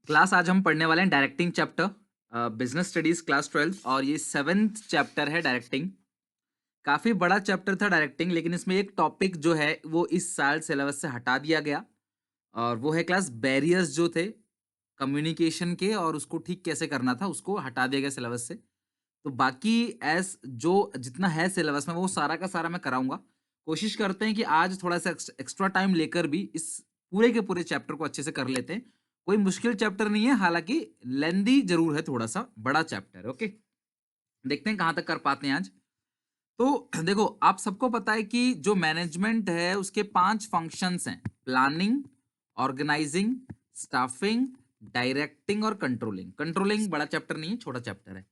Class आज हम पढ़ने वाले हैं directing chapter, business studies class 12 और ये 7th चैप्टर है डायरेक्टिंग। काफी बड़ा चैप्टर था डायरेक्टिंग, लेकिन इसमें एक टॉपिक जो है वो इस साल सिलेबस से हटा दिया गया और वो है क्लास बैरियर्स जो थे कम्युनिकेशन के, और उसको ठीक कैसे करना था उसको हटा दिया गया सिलेबस से। तो बाकी एस जो जितना है सिलेबस में वो सारा का सारा मैं कराऊंगा। कोशिश करते हैं कि आज थोड़ा सा एक्स्ट्रा टाइम लेकर भी इस पूरे के पूरे चैप्टर को अच्छे से कर लेते हैं। कोई मुश्किल चैप्टर नहीं है, हालांकि लेंदी जरूर है, थोड़ा सा बड़ा चैप्टर है। ओके, देखते हैं कहां तक कर पाते हैं आज। तो देखो, आप सबको पता है कि जो मैनेजमेंट है उसके 5 फंक्शंस हैं: प्लानिंग, ऑर्गेनाइजिंग, स्टाफिंग, डायरेक्टिंग और कंट्रोलिंग। कंट्रोलिंग बड़ा चैप्टर नहीं है, छोटा चैप्टर है।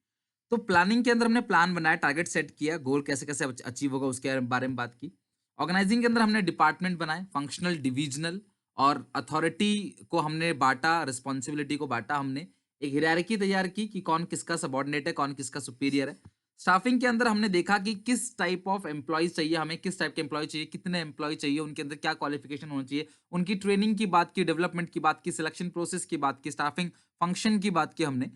तो प्लानिंग के अंदर हमने प्लान बनाया, टारगेट सेट किया, गोल कैसे कैसे अचीव होगा उसके बारे में बात की। ऑर्गेनाइजिंग के अंदर हमने डिपार्टमेंट बनाए, फंक्शनल, डिविजनल, और अथॉरिटी को हमने बांटा, रिस्पॉन्सिबिलिटी को बांटा हमने। एक हिरार्की तैयार की कि कौन किसका सबॉर्डिनेट है, कौन किसका सुपीरियर है। स्टाफिंग के अंदर हमने देखा कि किस टाइप ऑफ एम्प्लॉय चाहिए हमें, किस टाइप के एम्प्लॉय चाहिए, कितने एम्प्लॉय चाहिए, उनके अंदर क्या क्वालिफिकेशन होना चाहिए, उनकी ट्रेनिंग की बात की, डेवलपमेंट की बात की, सिलेक्शन प्रोसेस की बात की, स्टाफिंग फंक्शन की बात की हमने।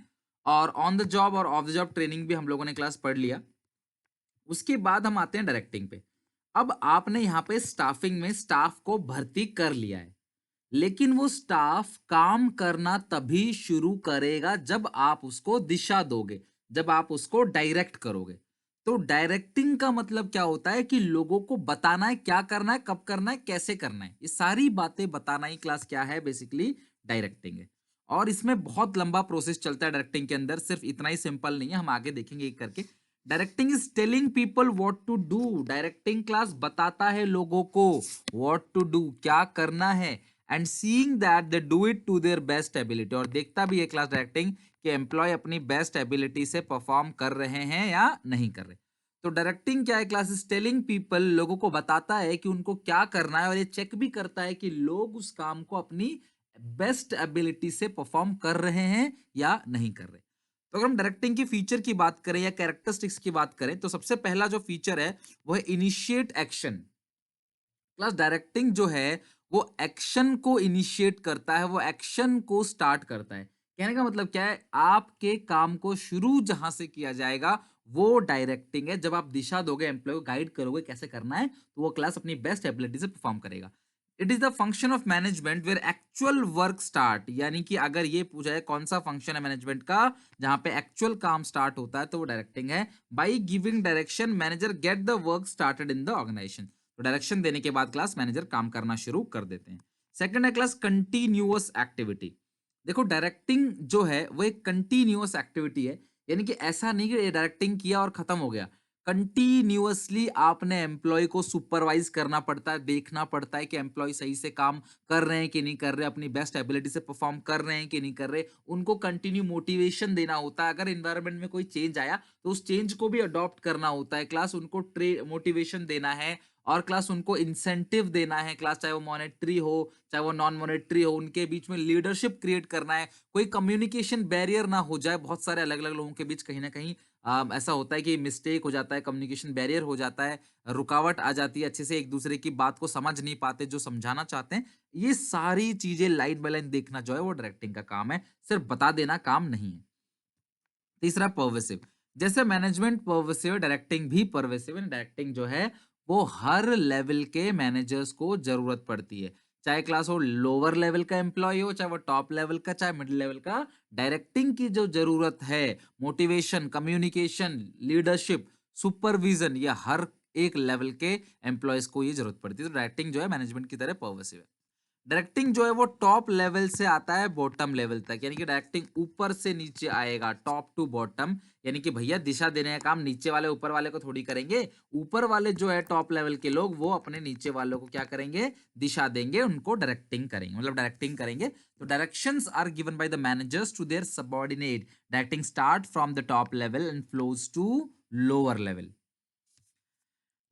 और ऑन द जॉब और ऑफ द जॉब ट्रेनिंग भी हम लोगों ने क्लास पढ़ लिया। उसके बाद हम आते हैं डायरेक्टिंग पे। अब आपने यहाँ पे स्टाफिंग में स्टाफ को भर्ती कर लिया है, लेकिन वो स्टाफ काम करना तभी शुरू करेगा जब आप उसको दिशा दोगे, जब आप उसको डायरेक्ट करोगे। तो डायरेक्टिंग का मतलब क्या होता है कि लोगों को बताना है क्या करना है, कब करना है, कैसे करना है, ये सारी बातें बताना ही क्लास क्या है, बेसिकली डायरेक्टिंग है। और इसमें बहुत लंबा प्रोसेस चलता है डायरेक्टिंग के अंदर, सिर्फ इतना ही सिंपल नहीं है, हम आगे देखेंगे एक करके। Directing is telling people what to do. Directing class बताता है लोगों को व्हाट टू डू, क्या करना है, and seeing that they do it to their best ability. और देखता भी है क्लास डायरेक्टिंग कि एम्प्लॉय अपनी बेस्ट एबिलिटी से परफॉर्म कर रहे हैं या नहीं कर रहे। तो डायरेक्टिंग क्या है क्लास? इज टेलिंग पीपल, लोगों को बताता है कि उनको क्या करना है, और ये चेक भी करता है कि लोग उस काम को अपनी बेस्ट एबिलिटी से परफॉर्म कर रहे हैं या नहीं कर रहे। तो अगर हम डायरेक्टिंग की फीचर की बात करें या कैरेक्टरिस्टिक्स की बात करें, तो सबसे पहला जो फीचर है वो है इनिशिएट एक्शन। प्लस डायरेक्टिंग जो है वो एक्शन को इनिशिएट करता है, वो एक्शन को स्टार्ट करता है। कहने का मतलब क्या है? आपके काम को शुरू जहां से किया जाएगा वो डायरेक्टिंग है। जब आप दिशा दोगे, एम्प्लॉय को गाइड करोगे कैसे करना है, तो वो क्लास अपनी बेस्ट एबिलिटी से परफॉर्म करेगा। It is the function of management where actual work start. यानी कि अगर ये पूछा है कौन सा फंक्शन है मैनेजमेंट का जहां पे एक्चुअल काम स्टार्ट होता है, तो वो डायरेक्टिंग है। By giving direction manager get the work started in the organisation. तो डायरेक्शन देने के बाद क्लास मैनेजर काम करना शुरू कर देते हैं। सेकंड है क्लास कंटिन्यूअस एक्टिविटी। देखो, डायरेक्टिंग जो है वो एक कंटिन्यूअस एक्टिविटी है, यानी कि ऐसा नहीं कि डायरेक्टिंग किया और खत्म हो गया। कंटिन्यूअसली आपने एम्प्लॉय को सुपरवाइज करना पड़ता है, देखना पड़ता है कि एम्प्लॉय सही से काम कर रहे हैं कि नहीं कर रहे, अपनी बेस्ट एबिलिटी से परफॉर्म कर रहे हैं कि नहीं कर रहे। उनको कंटिन्यू मोटिवेशन देना होता है। अगर इन्वायरमेंट में कोई चेंज आया तो उस चेंज को भी अडॉप्ट करना होता है क्लास, उनको मोटिवेशन देना है, और क्लास उनको इंसेंटिव देना है क्लास, चाहे वो मॉनेटरी हो चाहे वो नॉन मॉनेटरी हो, उनके बीच में लीडरशिप क्रिएट करना है। कोई कम्युनिकेशन बैरियर ना हो जाए, बहुत सारे अलग अलग लोगों के बीच कहीं ना कहीं ऐसा होता है कि मिस्टेक हो जाता है, कम्युनिकेशन बैरियर हो जाता है, रुकावट आ जाती है, अच्छे से एक दूसरे की बात को समझ नहीं पाते जो समझाना चाहते हैं। ये सारी चीजें लाइन बाय लाइन देखना जो है वो डायरेक्टिंग का काम है, सिर्फ बता देना काम नहीं है। तीसरा पर्वेसिव। जैसे मैनेजमेंट पर्वेसिव, डायरेक्टिंग भी पर्वेसिव है। डायरेक्टिंग जो है वो हर लेवल के मैनेजर्स को जरूरत पड़ती है, चाहे क्लास हो लोअर लेवल का एम्प्लॉय हो, चाहे वो टॉप लेवल का, चाहे मिडिल लेवल का। डायरेक्टिंग की जो जरूरत है, मोटिवेशन, कम्युनिकेशन, लीडरशिप, सुपरविजन, ये हर एक लेवल के एम्प्लॉयज को ये जरूरत पड़ती है। तो डायरेक्टिंग जो है मैनेजमेंट की तरह पर्वेसिव है। डायरेक्टिंग जो है वो टॉप लेवल से आता है बॉटम लेवल तक, यानी कि डायरेक्टिंग ऊपर से नीचे आएगा, टॉप टू बॉटम। यानी कि भैया दिशा देने का काम नीचे वाले ऊपर वाले को थोड़ी करेंगे। ऊपर वाले जो है टॉप लेवल के लोग, वो अपने नीचे वालों को क्या करेंगे? दिशा देंगे, उनको डायरेक्टिंग करेंगे, मतलब डायरेक्टिंग करेंगे। तो directions are given by the managers to their subordinate. Directing start from the top level and flows to lower level.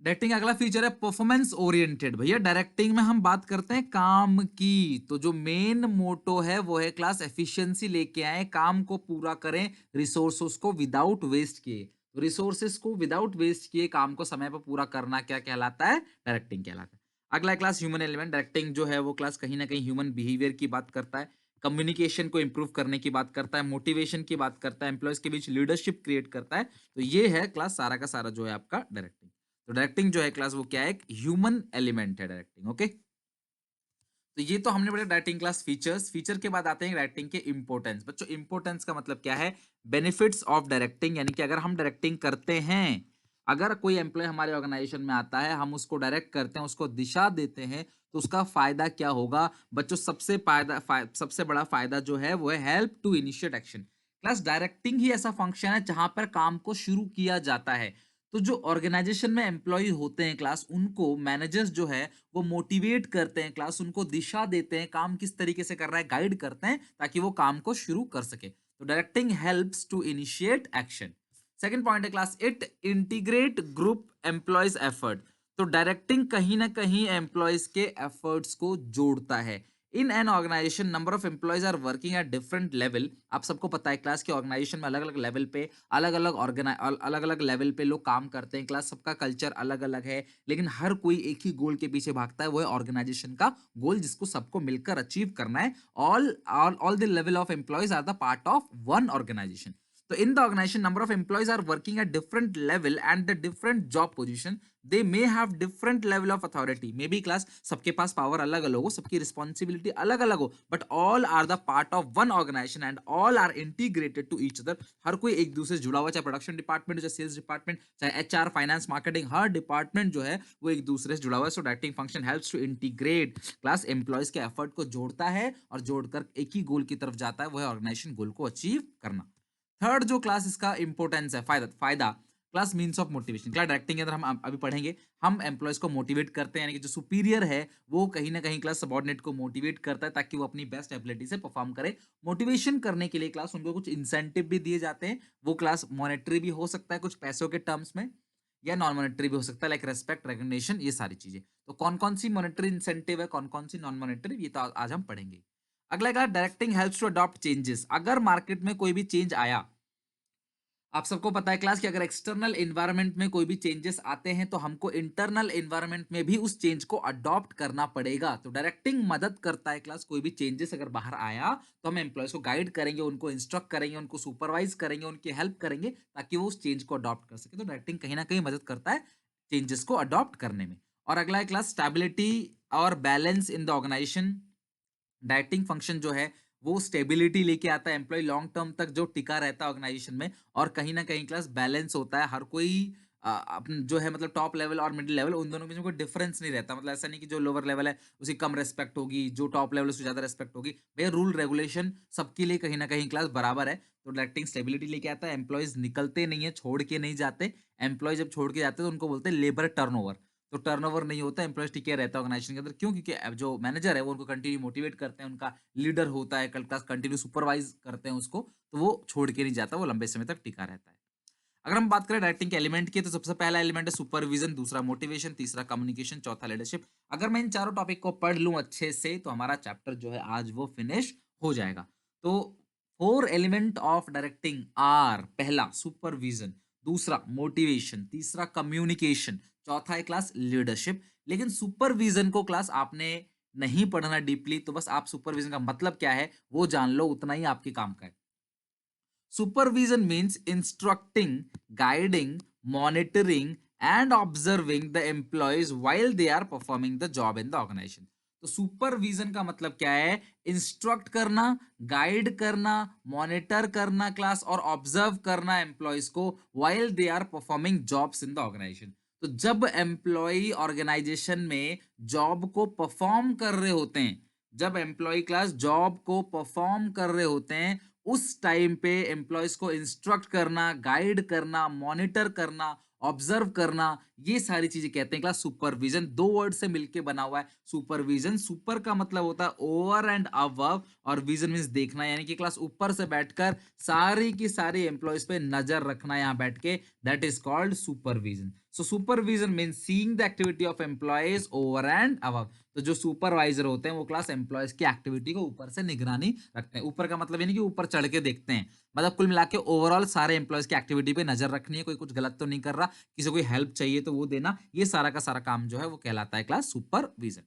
Directing अगला फीचर है परफॉर्मेंस ओरिएंटेड। भैया डायरेक्टिंग में हम बात करते हैं काम की, तो जो मेन मोटो है वो है क्लास एफिशिएंसी लेके आए, काम को पूरा करें रिसोर्सेस को विदाउट वेस्ट किए। रिसोर्सेस को विदाउट वेस्ट किए काम को समय पर पूरा करना क्या कहलाता है? डायरेक्टिंग कहलाता है। अगला क्लास ह्यूमन एलिमेंट। डायरेक्टिंग जो है वो क्लास कहीं ना कहीं ह्यूमन बिहेवियर की बात करता है। कम्युनिकेशन को इंप्रूव करने की बात करता है, मोटिवेशन की बात करता है, एम्प्लॉयज के बीच लीडरशिप क्रिएट करता है। तो ये है क्लास सारा का सारा जो है आपका डायरेक्टिंग। तो डायरेक्टिंग जो है क्लास वो क्या है, एक ह्यूमन एलिमेंट है डायरेक्टिंग। ओके, तो ये तो हमने पढ़ा राइटिंग क्लास फीचर्स। फीचर के बाद आते हैं राइटिंग के इंपोर्टेंस। बच्चों इंपोर्टेंस का मतलब क्या है, बेनिफिट्स ऑफ डायरेक्टिंग, यानी कि अगर हम डायरेक्टिंग करते हैं, अगर कोई एम्प्लॉय हमारे ऑर्गेनाइजेशन में आता है, हम उसको डायरेक्ट करते हैं, उसको दिशा देते हैं, तो उसका फायदा क्या होगा बच्चों। सबसे बड़ा फायदा जो है वो है help to initiate action. Class directing ही ऐसा फंक्शन है जहां पर काम को शुरू किया जाता है। तो जो ऑर्गेनाइजेशन में एम्प्लॉय होते हैं क्लास, उनको मैनेजर्स जो है वो मोटिवेट करते हैं क्लास, उनको दिशा देते हैं, काम किस तरीके से करना है गाइड करते हैं, ताकि वो काम को शुरू कर सके। तो directing helps to initiate action. Second point है class, it integrate group employees effort. तो डायरेक्टिंग कहीं ना कहीं एम्प्लॉयज के एफर्ट्स को जोड़ता है। In an organisation number of employees are working at different level. आप सबको पता है क्लास के ऑर्गेनाइजेशन में अलग अलग लेवल पे अलग अलग लेवल पे लोग काम करते हैं क्लास, सबका कल्चर अलग अलग है, लेकिन हर कोई एक ही गोल के पीछे भागता है, वो है ऑर्गेनाइजेशन का गोल, जिसको सबको मिलकर अचीव करना है। All the level of employees are the part of one organisation. So in the organization, number of employees are working at different level and the different job position. They may have different level of authority. Maybe class सबके पास power अलग अलग हो, सबकी responsibility अलग अलग हो, but all are the part of one organization and all are integrated to each other. हर कोई एक दूसरे से जुड़ा हुआ, चाहे प्रोडक्शन डिपार्टमेंट, चाहे सेल्स डिपार्टमेंट, चाहे एचआर, फाइनेंस, मार्केटिंग, हर डिपार्टमेंट जो है वो एक दूसरे से जुड़ा हुआ है। So directing function helps to integrate class, employees के एफर्ट को जोड़ता है और जोड़कर एक ही गोल की तरफ जाता है, वो है ऑर्गेनाइजेशन गोल को अचीव करना। थर्ड जो क्लास इसका इंपोर्टेंस है, फायदा फायदा class means of motivation. Class directing के अंदर हम अभी पढ़ेंगे, हम एम्प्लॉयज को मोटिवेट करते हैं, यानी कि जो सुपीरियर है वो कहीं ना कहीं क्लास सबॉर्डिनेट को मोटिवेट करता है, ताकि वो अपनी बेस्ट एबिलिटी से परफॉर्म करे। मोटिवेशन करने के लिए क्लास उनको कुछ इंसेंटिव भी दिए जाते हैं। वो क्लास मॉनेटरी भी हो सकता है कुछ पैसों के टर्म्स में, या नॉन मॉनेटरी भी हो सकता है, लाइक रेस्पेक्ट, रिकॉग्निशन, ये सारी चीजें। तो कौन कौन सी मॉनेटरी इंसेंटिव है, कौन कौन सी नॉन मॉनेटरी, ये तो आज हम पढ़ेंगे। अगला class, directing helps to adopt changes. अगर मार्केट में कोई भी चेंज आया, आप सबको पता है क्लास कि अगर एक्सटर्नल एनवायरनमेंट में कोई भी चेंजेस आते हैं, तो हमको इंटरनल एनवायरनमेंट में भी उस चेंज को अडॉप्ट करना पड़ेगा। तो डायरेक्टिंग मदद करता है क्लास, कोई भी चेंजेस अगर बाहर आया तो हम एम्प्लॉयज को गाइड करेंगे, उनको इंस्ट्रक्ट करेंगे, उनको सुपरवाइज करेंगे, उनकी हेल्प करेंगे, ताकि वो उस चेंज को अडॉप्ट कर सके। तो डायरेक्टिंग कहीं ना कहीं मदद करता है चेंजेस को अडॉप्ट करने में। और अगला है क्लास, स्टेबिलिटी और balance in the organisation. Directing function जो है वो स्टेबिलिटी लेके आता है, एम्प्लॉय लॉन्ग टर्म तक जो टिका रहता है ऑर्गेनाइजेशन में, और कहीं ना कहीं क्लास बैलेंस होता है। हर कोई जो है मतलब टॉप लेवल और मिडिल लेवल, उन दोनों के बीच में कोई डिफरेंस नहीं रहता। मतलब ऐसा नहीं कि जो लोअर लेवल है उसी कम रेस्पेक्ट होगी, जो टॉप लेवल है उसको ज्यादा रेस्पेक्ट होगी। भैया रूल रेगुलेशन सबके लिए कहीं ना कहीं क्लास बराबर है। तो डायरेक्टिंग स्टेबिलिटी लेके आता है, एम्प्लॉयज निकलते नहीं है, छोड़ के नहीं जाते। एम्प्लॉय जब छोड़ के जाते हैं तो उनको बोलते हैं लेबर टर्नओवर। तो टर्नओवर नहीं होता, एम्प्लॉयज टिके रहता है ऑर्गेनाइजेशन के अंदर। क्यों? क्योंकि अब जो मैनेजर है वो उनको कंटिन्यू मोटिवेट करते हैं, उनका लीडर होता है, कल क्लास कंटिन्यू सुपरवाइज करते हैं उसको, तो वो छोड़ के नहीं जाता, वो लंबे समय तक टिका रहता है। अगर हम बात करें डायरेक्टिंग के एलिमेंट की, तो सबसे पहला एलिमेंट है सुपरविजन, दूसरा मोटिवेशन, तीसरा कम्युनिकेशन, चौथा लीडरशिप। अगर मैं इन चारों टॉपिक को पढ़ लूं अच्छे से, तो हमारा चैप्टर जो है आज वो फिनिश हो जाएगा। तो four element of directing are, पहला सुपरविजन, दूसरा मोटिवेशन, तीसरा कम्युनिकेशन, चौथा है क्लास लीडरशिप। लेकिन सुपरविजन को क्लास आपने नहीं पढ़ना डीपली, तो बस आप सुपरविजन का मतलब क्या है वो जान लो, उतना ही आपके काम का है। Supervision means instructing, guiding, monitoring, and observing the employees while they are performing the job in the organization. तो सुपरविजन का मतलब क्या है? इंस्ट्रक्ट करना, गाइड करना, मॉनिटर करना क्लास, और ऑब्जर्व करना एम्प्लॉयज को while they are performing jobs in the organization. तो जब एम्प्लॉय ऑर्गेनाइजेशन में जॉब को परफॉर्म कर रहे होते हैं, जब एम्प्लॉय क्लास जॉब को परफॉर्म कर रहे होते हैं, उस टाइम पे एम्प्लॉयज को इंस्ट्रक्ट करना, गाइड करना, मॉनिटर करना, ऑब्जर्व करना, ये सारी चीजें कहते हैं क्लास सुपरविजन। दो वर्ड से मिलके बना हुआ है सुपरविजन। सुपर का मतलब होता है ओवर एंड अबव, और विजन मींस देखना, यानी कि क्लास ऊपर से बैठकर सारी की सारी एम्प्लॉयज पे नजर रखना यहां बैठ के, that is called supervision. So supervision means seeing the activity of employees over and above. तो जो सुपरवाइजर होते हैं वो क्लास एम्प्लॉयज की एक्टिविटी को ऊपर से निगरानी रखते हैं। ऊपर का मतलब यानी कि ऊपर चढ़ के देखते हैं, मतलब कुल मिला के ओवरऑल सारे एम्प्लॉयज की एक्टिविटी पे नजर रखनी है, कोई कुछ गलत तो नहीं कर रहा, किसी को कोई हेल्प चाहिए तो वो देना, ये सारा का सारा काम जो है वो कहलाता है क्लास सुपरविजन।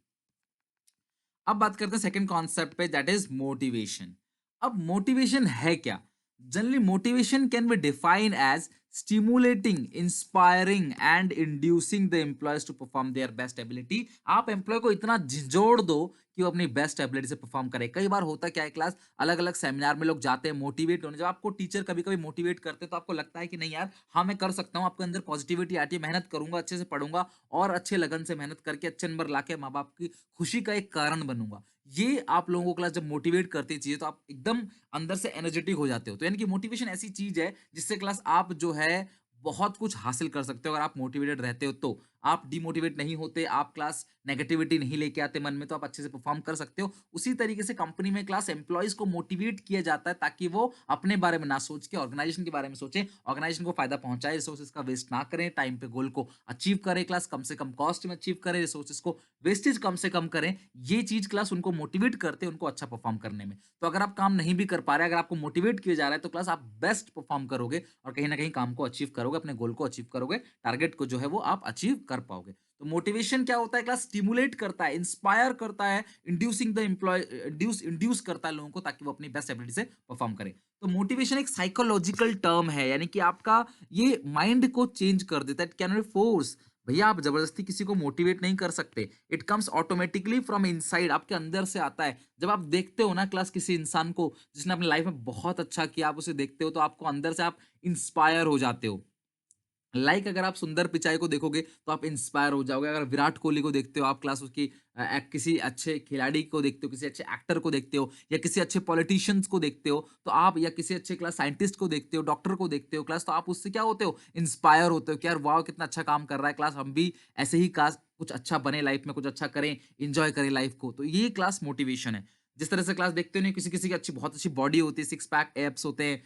अब बात करते हैं सेकंड कॉन्सेप्ट पे, दैट इज मोटिवेशन। अब मोटिवेशन है क्या? Generally motivation can be defined as stimulating, inspiring and inducing the employees to perform their best ability। आप एम्प्लॉय को इतना झिझोड़ दो कि वो अपनी बेस्ट एबिलिटी से परफॉर्म करे। कई बार होता क्या है क्लास, अलग अलग सेमिनार में लोग जाते हैं मोटिवेट होने, जब आपको टीचर कभी कभी मोटिवेट करते हैं तो आपको लगता है कि नहीं यार, हाँ मैं कर सकता हूँ, आपके अंदर पॉजिटिविटी आती है, मेहनत करूंगा, अच्छे से पढ़ूंगा और अच्छे लगन से मेहनत करके अच्छे नंबर लाके माँ बाप की खुशी का एक कारण बनूंगा। ये आप लोगों को क्लास जब मोटिवेट करती है चीजें, तो आप एकदम अंदर से एनर्जेटिक हो जाते हो। तो यानी कि मोटिवेशन ऐसी चीज है जिससे क्लास आप जो है बहुत कुछ हासिल कर सकते हो। अगर आप मोटिवेटेड रहते हो तो आप डिमोटिवेट नहीं होते, आप क्लास नेगेटिविटी नहीं लेके आते मन में, तो आप अच्छे से परफॉर्म कर सकते हो। उसी तरीके से कंपनी में क्लास एम्प्लॉयज को मोटिवेट किया जाता है ताकि वो अपने बारे में ना सोच के ऑर्गेनाइजेशन के बारे में सोचें, ऑर्गेनाइजेशन को फायदा पहुंचाए, रिसोर्सेज का वेस्ट ना करें, टाइम पे गोल को अचीव करें, क्लास कम से कम कॉस्ट में अचीव करें, रिसोर्सेज को वेस्टेज कम से कम करें। ये चीज क्लास उनको मोटिवेट करते हैं उनको अच्छा परफॉर्म करने में। तो अगर आप काम नहीं भी कर पा रहे, अगर आपको मोटिवेट किया जा रहा है, तो क्लास आप बेस्ट परफॉर्म करोगे और कहीं ना कहीं काम को अचीव करोगे, अपने गोल को अचीव करोगे, टारगेट को जो है वो आप अचीव कर पाओगे। तो मोटिवेशन क्या होता है क्लास? स्टिमुलेट करता है, इंस्पायर करता है, इंड्यूसिंग द एम्प्लॉय, इंड्यूस करता है लोगों को ताकि वो अपनी बेस्ट एबिलिटी से परफॉर्म करे। तो मोटिवेशन एक साइकोलॉजिकल टर्म है, यानी कि आपका ये माइंड को चेंज कर देता है। It can B force. भैया आप जबरदस्ती किसी को मोटिवेट नहीं कर सकते, it comes automatically from inside, आपके अंदर से आता है। जब आप देखते हो ना क्लास किसी इंसान को जिसने अपनी लाइफ में बहुत अच्छा किया, आप उसे देखते हो तो आपको अंदर से आप इंस्पायर हो जाते हो। अगर आप सुंदर पिचाई को देखोगे तो आप इंस्पायर हो जाओगे। अगर विराट कोहली को देखते हो आप क्लास, उसकी किसी अच्छे खिलाड़ी को देखते हो, किसी अच्छे एक्टर को देखते हो, या किसी अच्छे पॉलिटिशियंस को देखते हो, तो आप या किसी अच्छे क्लास साइंटिस्ट को देखते हो, डॉक्टर को देखते हो क्लास, तो आप उससे क्या होते हो? इंस्पायर होते हो कि यार वाह कितना अच्छा काम कर रहा है क्लास, हम भी ऐसे ही क्लास कुछ अच्छा बने लाइफ में, कुछ अच्छा करें, इंजॉय करें लाइफ को। तो ये क्लास मोटिवेशन है। जिस तरह से क्लास देखते हो नहीं, किसी किसी की अच्छी बहुत अच्छी बॉडी होती है, सिक्स पैक एब्स होते हैं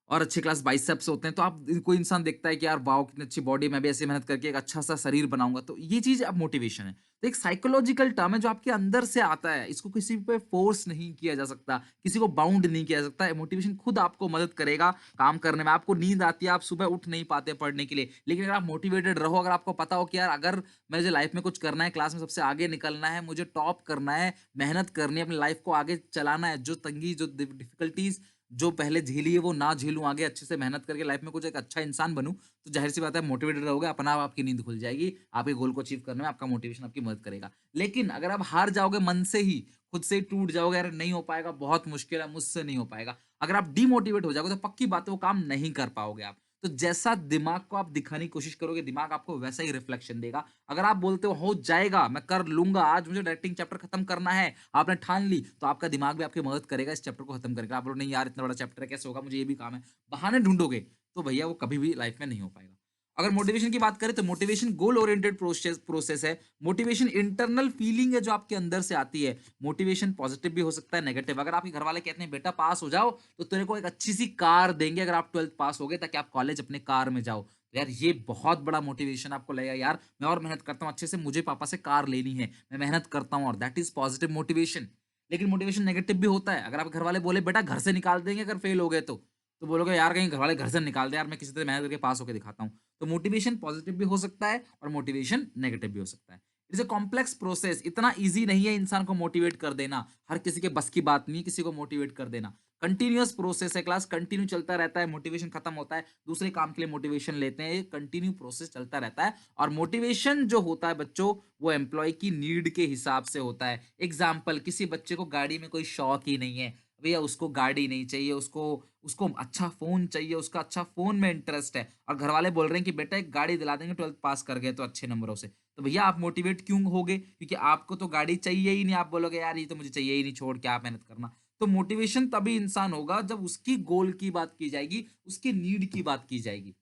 और अच्छे क्लास बाइसेप्स होते हैं, तो आप कोई इंसान देखता है कि यार वाओ कितनी अच्छी बॉडी, मैं भी ऐसे मेहनत करके एक अच्छा सा शरीर बनाऊंगा। तो ये चीज अब मोटिवेशन है। तो एक साइकोलॉजिकल टर्म है जो आपके अंदर से आता है, इसको किसी पे फोर्स नहीं किया जा सकता, किसी को बाउंड नहीं किया जा सकता। मोटिवेशन खुद आपको मदद करेगा काम करने में। आपको नींद आती है, आप सुबह उठ नहीं पाते पढ़ने के लिए, लेकिन अगर आप मोटिवेटेड रहो, अगर आपको पता हो कि यार अगर मुझे लाइफ में कुछ करना है, क्लास में सबसे आगे निकलना है, मुझे टॉप करना है, मेहनत करनी है, अपनी लाइफ को आगे चलाना है, जो तंगी जो डिफिकल्टीज जो पहले झेली है वो ना झेलूं, आगे अच्छे से मेहनत करके लाइफ में कुछ एक अच्छा इंसान बनूं, तो जाहिर सी बात है मोटिवेटेड रहोगे, अपना आप आपकी नींद खुल जाएगी, आपके गोल को अचीव करने में आपका मोटिवेशन आपकी मदद करेगा। लेकिन अगर आप हार जाओगे मन से ही, खुद से ही टूट जाओगे, यार नहीं हो पाएगा, बहुत मुश्किल है, मुझसे नहीं हो पाएगा, अगर आप डिमोटिवेट हो जाओगे, तो पक्की बात है वो काम नहीं कर पाओगे आप। तो जैसा दिमाग को आप दिखाने की कोशिश करोगे, दिमाग आपको वैसा ही रिफ्लेक्शन देगा। अगर आप बोलते हो जाएगा, मैं कर लूंगा, आज मुझे डायरेक्टिंग चैप्टर खत्म करना है, आपने ठान ली, तो आपका दिमाग भी आपकी मदद करेगा इस चैप्टर को खत्म करेगा। आप बोलो नहीं यार इतना बड़ा चैप्टर है, कैसे होगा, मुझे ये भी काम है, बहाने ढूंढोगे, तो भैया वो कभी भी लाइफ में नहीं हो पाएगा। अगर मोटिवेशन की बात करें तो मोटिवेशन गोल ओरिएंटेड प्रोसेस है। मोटिवेशन इंटरनल फीलिंग है जो आपके अंदर से आती है। मोटिवेशन पॉजिटिव भी हो सकता है, नेगेटिव। अगर आपके घर वाले कहते हैं बेटा पास हो जाओ तो तेरे को एक अच्छी सी कार देंगे अगर आप 12th पास हो गए, ताकि आप कॉलेज अपने कार में जाओ, तो यार ये बहुत बड़ा मोटिवेशन आपको लगेगा, यार मैं और मेहनत करता हूँ अच्छे से, मुझे पापा से कार लेनी है, मैं मेहनत करता हूँ, और दैट इज पॉजिटिव मोटिवेशन। लेकिन मोटिवेशन नेगेटिव भी होता है। अगर आप घर वाले बोले बेटा घर से निकाल देंगे अगर फेल हो गए तो बोलोगे यार कहीं घर वाले घर से निकाल दे, यार मैं किसी तरह मेहनत करके पास होकर दिखाता हूँ। तो मोटिवेशन पॉजिटिव भी हो सकता है और मोटिवेशन नेगेटिव भी हो सकता है। इट्स अ कॉम्प्लेक्स प्रोसेस, इतना इजी नहीं है इंसान को मोटिवेट कर देना, हर किसी के बस की बात नहीं किसी को मोटिवेट कर देना। कंटिन्यूअस प्रोसेस है क्लास, कंटिन्यू चलता रहता है, मोटिवेशन खत्म होता है, दूसरे काम के लिए मोटिवेशन लेते हैं, कंटिन्यू प्रोसेस चलता रहता है। और मोटिवेशन जो होता है बच्चों, वो एम्प्लॉय की नीड के हिसाब से होता है। एग्जाम्पल, किसी बच्चे को गाड़ी में कोई शौक ही नहीं है, भैया उसको गाड़ी नहीं चाहिए, उसको उसको अच्छा फोन चाहिए, उसका अच्छा फोन में इंटरेस्ट है, और घर वाले बोल रहे हैं कि बेटा एक गाड़ी दिला देंगे 12th पास कर गए तो अच्छे नंबरों से, तो भैया आप मोटिवेट क्यों होगे? क्योंकि आपको तो गाड़ी चाहिए ही नहीं, आप बोलोगे यार ये तो मुझे चाहिए ही नहीं, छोड़ के आप मेहनत करना। तो मोटिवेशन तभी इंसान होगा जब उसकी गोल की बात की जाएगी, उसकी नीड की बात की जाएगी।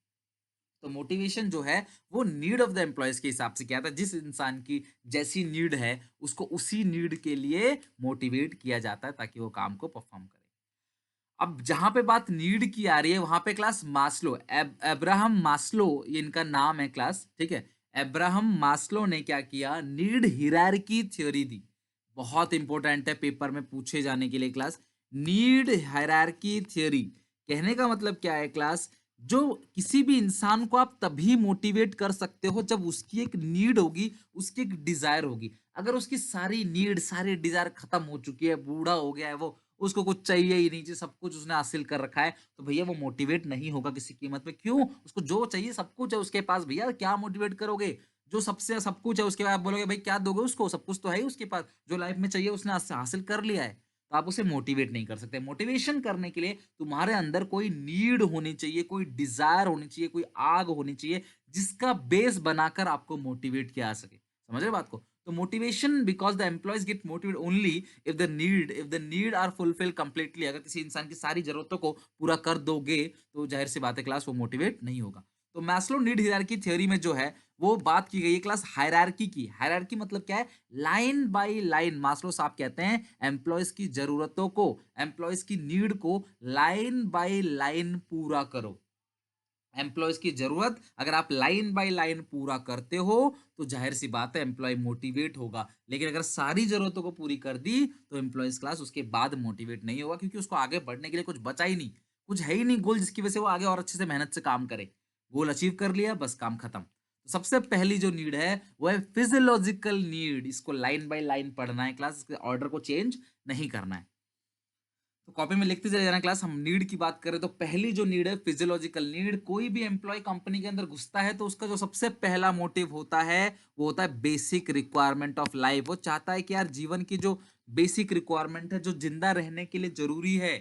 तो मोटिवेशन जो है वो नीड ऑफ द एम्प्लॉयज के हिसाब से किया था, जिस इंसान की जैसी नीड है उसको उसी नीड के लिए मोटिवेट किया जाता है ताकि वो काम को परफॉर्म करे। अब जहां पे बात नीड की आ रही है वहां पे क्लास मास्लो, अब्राहम मास्लो, ये इनका नाम है क्लास, ठीक है। अब्राहम मास्लो ने क्या किया, नीड हिरार्की थ्योरी दी। बहुत इंपॉर्टेंट है, पेपर में पूछे जाने के लिए क्लास। नीड हायरार्की थ्योरी कहने का मतलब क्या है क्लास? जो किसी भी इंसान को आप तभी मोटिवेट कर सकते हो जब उसकी एक नीड होगी, उसकी एक डिजायर होगी। अगर उसकी सारी नीड, सारी डिजायर खत्म हो चुकी है, बूढ़ा हो गया है वो, उसको कुछ चाहिए ही नहीं, जो सब कुछ उसने हासिल कर रखा है, तो भैया वो मोटिवेट नहीं होगा किसी कीमत पे। क्यों? उसको जो चाहिए सब कुछ है उसके पास, भैया क्या मोटिवेट करोगे? जो सबसे सब कुछ है उसके बाद आप बोलोगे भाई क्या दोगे उसको? सब कुछ तो है ही उसके पास, जो लाइफ में चाहिए उसने हासिल कर लिया है। तो आप उसे मोटिवेट नहीं कर सकते। मोटिवेशन करने के लिए तुम्हारे अंदर कोई नीड होनी चाहिए, कोई डिजायर होनी चाहिए, कोई आग होनी चाहिए, जिसका बेस बनाकर आपको मोटिवेट किया जा सके। समझ रहे हो बात को? तो motivation, because the employees get motivated only if the need are fulfil completely. अगर किसी इंसान की सारी ज़रूरतों को पूरा कर दोगे, तो ज़ाहिर-सी बात है क्लास वो मोटिवेट नहीं होगा। तो मैस्लो नीड हायरार्की थ्योरी में जो है, वो बात की गई है क्लास हायरार्की की। हायरार्की मतलब क्या है? लाइन बाय लाइन मास्लो साहब कहते हैं एम्प्लॉइज की जरूरतों को, एम्प्लॉइज की नीड को लाइन बाय लाइन पूरा करो। एम्प्लॉइज की जरूरत अगर आप लाइन बाय लाइन पूरा करते हो, तो जाहिर सी बात है एम्प्लॉय मोटिवेट होगा। लेकिन अगर सारी जरूरतों को पूरी कर दी, तो एम्प्लॉइज क्लास उसके बाद मोटिवेट नहीं होगा, क्योंकि उसको आगे बढ़ने के लिए कुछ बचा ही नहीं, कुछ है ही नहीं गोल जिसकी वजह से वो आगे और अच्छे से मेहनत से काम करे। गोल अचीव कर लिया, बस काम खत्म। तो सबसे पहली जो नीड है वो है फिजियोलॉजिकल नीड। इसको लाइन बाय लाइन पढ़ना है क्लास, इसके ऑर्डर को चेंज नहीं करना है। तो कॉपी में लिखते चले जाना क्लास। हम नीड की बात करें तो पहली जो नीड है फिजियोलॉजिकल नीड। कोई भी एम्प्लॉय कंपनी के अंदर घुसता है तो उसका जो सबसे पहला मोटिव होता है वो होता है बेसिक रिक्वायरमेंट ऑफ लाइफ। वो चाहता है कि यार जीवन की जो बेसिक रिक्वायरमेंट है, जो जिंदा रहने के लिए जरूरी है,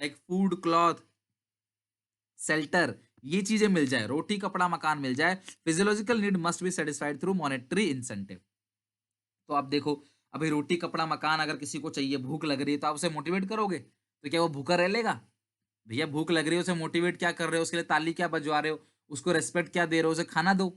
लाइक फूड, क्लॉथ, शेल्टर, ये चीजें मिल जाए, रोटी कपड़ा मकान मिल जाए। Physiological need must be satisfied through monetary incentive. तो आप देखो, अभी रोटी कपड़ा मकान अगर किसी को चाहिए, भूख लग रही है, तो आप उसे मोटिवेट करोगे? तो क्या वो भूखा रह लेगा? भैया भूख लग रही है, उसे मोटिवेट क्या कर रहे हो? उसके लिए ताली क्या बजवा रहे हो? उसको रेस्पेक्ट क्या दे रहे हो? उसे खाना दो।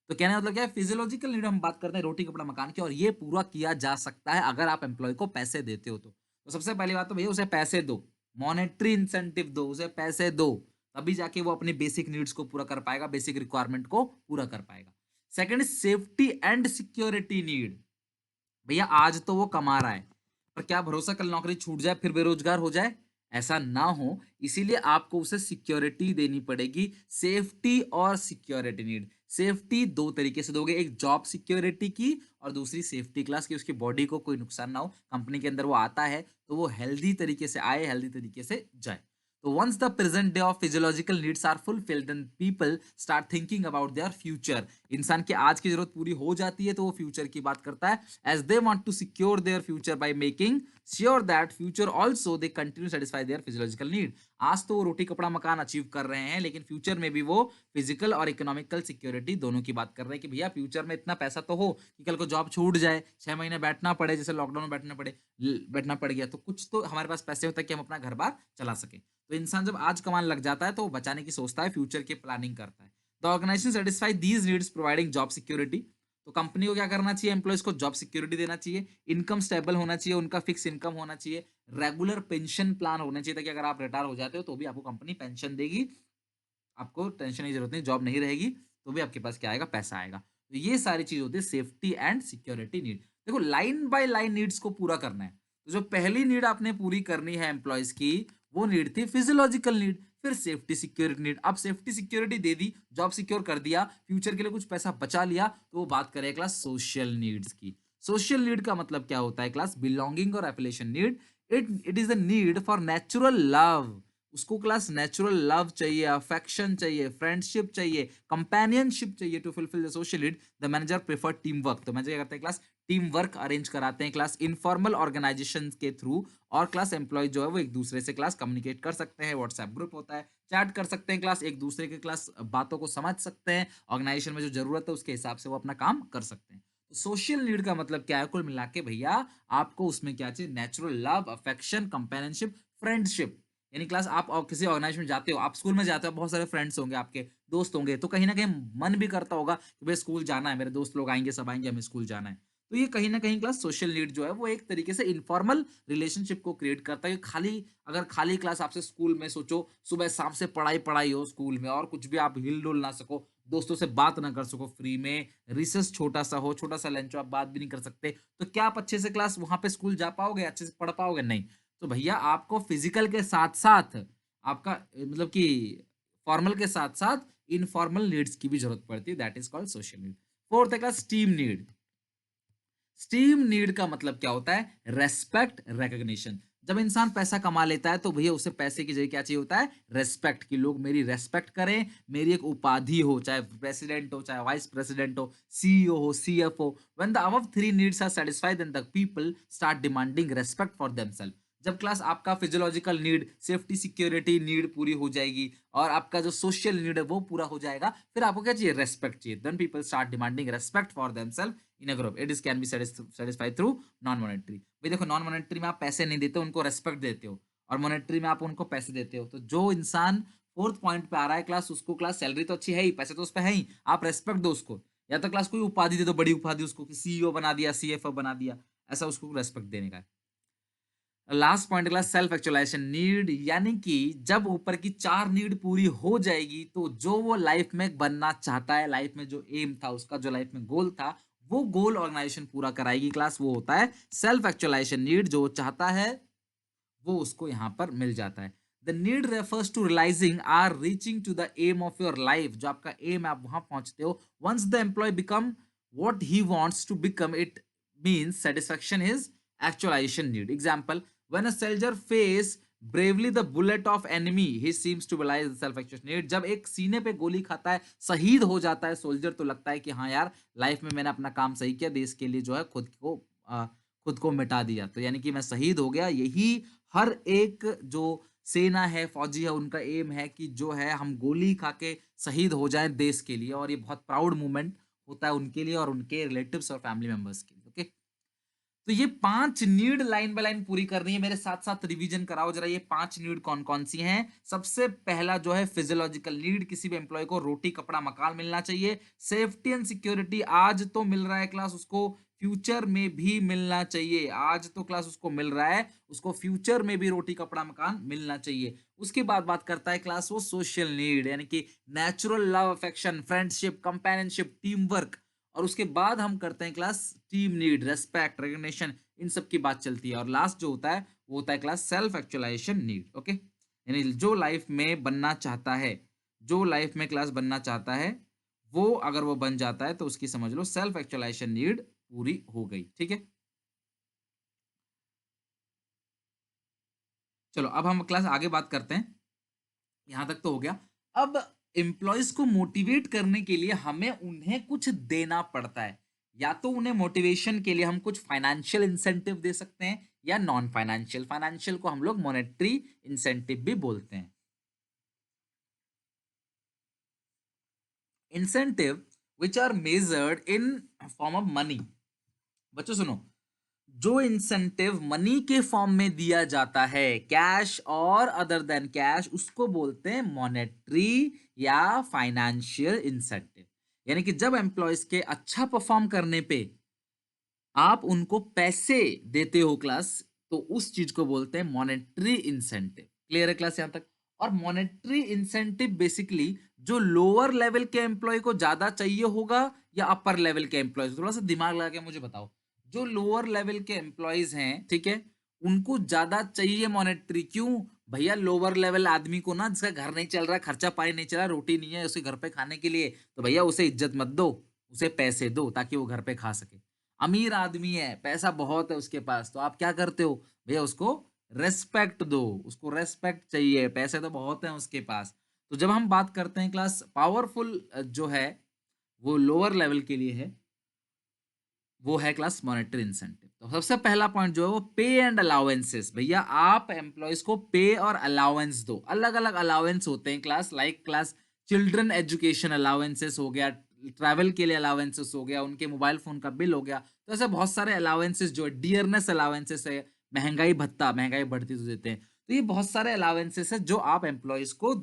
तो कहने का मतलब क्या है? फिजियोलॉजिकल नीड हम बात करते हैं रोटी कपड़ा मकान की, और ये पूरा किया जा सकता है अगर आप एम्प्लॉय को पैसे देते हो तो सबसे पहली बात तो भैया उसे पैसे दो, मॉनेटरी इंसेंटिव दो, उसे पैसे दो, तभी जाके वो अपनी बेसिक नीड्स को पूरा कर पाएगा, बेसिक रिक्वायरमेंट को पूरा कर पाएगा। Second, safety and security need. भैया आज तो वो कमा रहा है, पर क्या भरोसा कल नौकरी छूट जाए फिर बेरोजगार हो जाए? ऐसा ना हो, इसीलिए आपको उसे सिक्योरिटी देनी पड़ेगी। सेफ्टी और सिक्योरिटी नीड, सेफ्टी दो तरीके से दोगे, एक जॉब सिक्योरिटी की और दूसरी सेफ्टी क्लास की, उसकी बॉडी को कोई नुकसान ना हो, कंपनी के अंदर वो आता है तो वो हेल्दी तरीके से आए, हेल्दी तरीके से जाए। तो once the present day of physiological needs are fulfilled, then people start thinking about their future। इंसान की आज की जरूरत पूरी हो जाती है तो वो फ्यूचर की बात करता है, as they want to secure their future by making sure that future also they continue to satisfy their physiological need। आज तो वो रोटी कपड़ा मकान अचीव कर रहे हैं, लेकिन फ्यूचर में भी वो फिजिकल और इकोनॉमिकल सिक्योरिटी दोनों की बात कर रहे हैं कि भैया फ्यूचर में इतना पैसा तो हो कि कल को जॉब छूट जाए, 6 महीने बैठना पड़े, जैसे लॉकडाउन में बैठना पड़ गया, तो कुछ तो हमारे पास पैसे होते हैं कि हम अपना घर बार चला सके। तो इंसान जब आज कमाने लग जाता है तो वो बचाने की सोचता है, फ्यूचर की प्लानिंग करता है। The organisation satisfy these needs providing job security. तो कंपनी को क्या करना चाहिए? एम्प्लॉयज को जॉब सिक्योरिटी देना चाहिए, इनकम स्टेबल होना चाहिए, उनका फिक्स इनकम होना चाहिए, रेगुलर पेंशन प्लान होना चाहिए, ताकि अगर आप रिटायर हो जाते हो तो भी आपको कंपनी पेंशन देगी, आपको टेंशन की जरूरत नहीं, जॉब नहीं रहेगी तो भी आपके पास क्या आएगा? पैसा आएगा। तो ये सारी चीज होती है सेफ्टी एंड सिक्योरिटी नीड। देखो, लाइन बाय लाइन नीड्स को पूरा करना है। तो जो पहली नीड आपने पूरी करनी है एम्प्लॉयज की, वो नीड थी फिजियोलॉजिकल नीड, फिर सेफ्टी सिक्योरिटी नीड। अब सेफ्टी सिक्योरिटी दे दी, जॉब सिक्योर कर दिया, फ्यूचर के लिए कुछ पैसा बचा लिया, तो वो बात करें क्लास सोशल नीड्स की। सोशल नीड का मतलब क्या होता है क्लास? बिलोंगिंग और affiliation need. It is the need for natural love. उसको क्लास नेचुरल लव चाहिए, अफेक्शन चाहिए, फ्रेंडशिप चाहिए, कंपेनियनशिप चाहिए to fulfil the social need. The manager prefer team work. तो मैनेजर क्या करते हैं क्लास? टीम वर्क अरेंज कराते हैं क्लास इनफॉर्मल ऑर्गेनाइजेशन के थ्रू। और क्लास एम्प्लॉय जो है वो एक दूसरे से क्लास कम्युनिकेट कर सकते हैं, व्हाट्सएप ग्रुप होता है, चैट कर सकते हैं क्लास, एक दूसरे के क्लास बातों को समझ सकते हैं, ऑर्गेनाइजेशन में जो जरूरत है उसके हिसाब से वो अपना काम कर सकते हैं। तो सोशल नीड का मतलब क्या है? कुल मिला के भैया आपको उसमें क्या चाहिए? Natural love, affection, companionship, friendship. यानी क्लास आप और किसी ऑर्गेनाइजेशन में जाते हो, आप स्कूल में जाते हो, बहुत सारे फ्रेंड्स होंगे, आपके दोस्त होंगे, तो कहीं ना कहीं मन भी करता होगा कि भाई स्कूल जाना है, मेरे दोस्त लोग आएंगे, सब आएंगे, हमें स्कूल जाना है। तो ये कहीं ना कहीं क्लास सोशल नीड जो है वो एक तरीके से इनफॉर्मल रिलेशनशिप को क्रिएट करता है। कि खाली, अगर खाली क्लास आपसे स्कूल में सोचो, सुबह शाम से पढ़ाई पढ़ाई हो स्कूल में, और कुछ भी आप हिल डुल ना सको, दोस्तों से बात ना कर सको फ्री में, रिसेस छोटा सा हो, छोटा सा लंच हो, आप बात भी नहीं कर सकते, तो क्या आप अच्छे से क्लास वहां पे स्कूल जा पाओगे? अच्छे से पढ़ पाओगे? नहीं। तो भैया आपको फिजिकल के साथ साथ आपका मतलब कि फॉर्मल के साथ साथ इनफॉर्मल नीड्स की भी जरूरत पड़ती है, that is called social need. Fourth है class esteem need. Esteem need का मतलब क्या होता है? Respect, recognition. जब इंसान पैसा कमा लेता है तो भैया उसे पैसे की जगह क्या चाहिए होता है? रेस्पेक्ट, की लोग मेरी रेस्पेक्ट करें, मेरी एक उपाधि हो, चाहे प्रेसिडेंट हो, चाहे वाइस प्रेसिडेंट हो, सीईओ हो, CFO. When the above three needs are satisfied then the people start demanding respect for themself. जब क्लास आपका physiological need, safety security need पूरी हो जाएगी और आपका जो सोशल नीड है वो पूरा हो जाएगा, फिर आपको क्या चाहिए? रेस्पेक्ट चाहिए। Then people start demanding respect for themself in a group. It is can be satisfied through non monetary. भाई देखो, नॉन मॉनेटरी में आप पैसे नहीं देते, उनको रेस्पेक्ट देते हो, और मॉनेटरी में आप उनको पैसे देते हो। तो जो इंसान फोर्थ पॉइंट पे आ रहा है क्लास, उसको क्लास सैलरी तो अच्छी है ही, पैसे तो उस पर है ही, आप रेस्पेक्ट दो उसको। या तो क्लास कोई उपाधि दे दो, बड़ी उपाधि उसको, कि सीईओ बना दिया, सीएफओ बना दिया, ऐसा उसको रेस्पेक्ट देने का है। Last point class self actualisation need, यानी कि जब ऊपर की चार नीड पूरी हो जाएगी तो जो वो लाइफ में बनना चाहता है, लाइफ में जो एम था उसका, जो लाइफ में गोल था, वो गोल ऑर्गेनाइजेशन पूरा कराएगी क्लास। वो होता है सेल्फ एक्चुअलाइजेशन नीड। जो चाहता है वो उसको यहाँ पर मिल जाता है। The need refers to realising or reaching to the aim of your life. जो आपका एम है आप वहां पहुंचते हो। Once the employee become what he wants to become, it means satisfaction is actualization need. Example, when a soldier face bravely the bullet of enemy, he seems to realize the self actualization need. जब एक सीने पे गोली खाता है, शहीद हो जाता है सोल्जर, तो लगता है कि हाँ यार, लाइफ में मैंने अपना काम सही किया, देश के लिए जो है खुद को मिटा दिया, तो यानी कि मैं शहीद हो गया। यही हर एक जो सेना है, फौजी है, उनका एम है कि जो है हम गोली खा के शहीद हो जाएं देश के लिए। और ये बहुत प्राउड मोमेंट होता है उनके लिए और उनके रिलेटिव्स और फैमिली मेंबर्स के लिए। ओके, तो ये पांच नीड लाइन बाय लाइन पूरी करनी है। मेरे साथ साथ रिवीजन कराओ जरा, ये पांच नीड कौन कौन सी हैं। सबसे पहला जो है फिजियोलॉजिकल नीड, किसी भी एम्प्लॉय को रोटी कपड़ा मकान मिलना चाहिए। सेफ्टी एंड सिक्योरिटी, आज तो मिल रहा है क्लास, उसको फ्यूचर में भी मिलना चाहिए। आज तो क्लास उसको मिल रहा है, उसको फ्यूचर में भी रोटी कपड़ा मकान मिलना चाहिए। उसके बाद बात करता है क्लास वो सोशल नीड, यानी कि natural love, affection, friendship, companionship, team work. और उसके बाद हम करते हैं class esteem need, respect, recognition, इन सब की बात चलती है। और लास्ट जो होता है वो होता है class self actualisation need. Okay, यानी जो लाइफ में बनना चाहता है, जो लाइफ में क्लास बनना चाहता है, वो अगर वो बन जाता है तो उसकी समझ लो सेल्फ एक्चुअलाइजेशन नीड पूरी हो गई। ठीक है, चलो अब हम क्लास आगे बात करते हैं। यहां तक तो हो गया। अब एम्प्लॉयज को मोटिवेट करने के लिए हमें उन्हें कुछ देना पड़ता है। या तो उन्हें मोटिवेशन के लिए हम कुछ फाइनेंशियल इंसेंटिव दे सकते हैं, या नॉन फाइनेंशियल। फाइनेंशियल को हम लोग मॉनेटरी इंसेंटिव भी बोलते हैं। Incentive which are measured in form of money. बच्चों सुनो, जो इंसेंटिव मनी के फॉर्म में दिया जाता है, कैश और अदर देन कैश, उसको बोलते हैं मॉनेटरी या फाइनेंशियल इंसेंटिव। यानी कि जब एम्प्लॉयज के अच्छा परफॉर्म करने पे आप उनको पैसे देते हो क्लास, तो उस चीज को बोलते हैं मॉनेटरी इंसेंटिव। क्लियर है क्लास यहां तक? और मॉनेटरी इंसेंटिव बेसिकली जो लोअर लेवल के एम्प्लॉय को ज्यादा चाहिए होगा, या अपर लेवल के एम्प्लॉयज, थोड़ा सा दिमाग लगा के मुझे बताओ। जो लोअर लेवल के एम्प्लॉयज हैं, ठीक है, उनको ज्यादा चाहिए मॉनेटरी। क्यों? भैया लोअर लेवल आदमी को ना, जिसका घर नहीं चल रहा, खर्चा पानी नहीं चल रहा, रोटी नहीं है उसे घर पे खाने के लिए, तो भैया उसे इज्जत मत दो, उसे पैसे दो ताकि वो घर पे खा सके। अमीर आदमी है, पैसा बहुत है उसके पास, तो आप क्या करते हो? भैया उसको रेस्पेक्ट दो, उसको रेस्पेक्ट चाहिए, पैसे तो बहुत हैं उसके पास। तो जब हम बात करते हैं क्लास पावरफुल जो है, वो लोअर लेवल के लिए है, वो है क्लास मॉनेटरी इंसेंटिव। तो सबसे पहला पॉइंट जो है वो पे एंड अलाउंसेस। भैया आप एम्प्लॉयज को पे और अलाउंस दो। अलग अलग अलाउंस होते हैं class, like class children education allowances हो गया, ट्रैवल के लिए अलाउंसेस हो गया, उनके मोबाइल फोन का बिल हो गया। तो ऐसे बहुत सारे अलाउंसेस जो है, डियरनेस अलाउंसेस है, महंगाई भत्ता, महंगाई बढ़ती तो देते हैं। तो ये बहुत सारे अलाउंसेस है जो आप एम्प्लॉयज को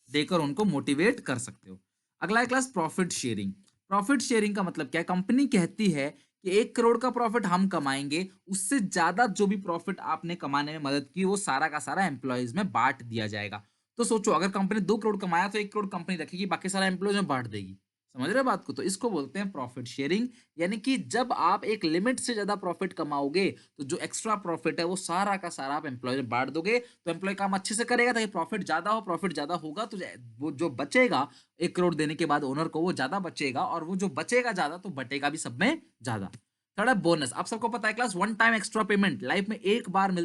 देकर उनको मोटिवेट कर सकते हो। अगला है class profit sharing. Profit sharing का मतलब क्या है? कंपनी कहती है कि 1 करोड़ का प्रॉफिट हम कमाएंगे, उससे ज्यादा जो भी प्रॉफिट आपने कमाने में मदद की, वो सारा का सारा एम्प्लॉयज में बांट दिया जाएगा। तो सोचो, अगर कंपनी 2 करोड़ कमाया तो 1 करोड़ कंपनी रखेगी, बाकी सारा एम्प्लॉयज में बांट देगी। समझ रहे हो बात को? तो इसको बोलते हैं प्रॉफिट शेयरिंग, यानी कि जब आप एक लिमिट से ज्यादा प्रॉफिट कमाओगे तो जो एक्स्ट्रा प्रॉफिट है वो सारा का सारा आप एम्प्लॉय में बांट दोगे, तो एम्प्लॉय काम अच्छे से करेगा ताकि प्रॉफिट ज्यादा हो, प्रॉफिट ज्यादा होगा तो वो जो बचेगा 1 करोड़ देने के बाद ओनर को वो ज्यादा बचेगा, और वो जो बचेगा ज्यादा तो बटेगा भी सब में ज्यादा। थोड़ा बोनस, आप सबको पता है class, one time extra payment life में एक बार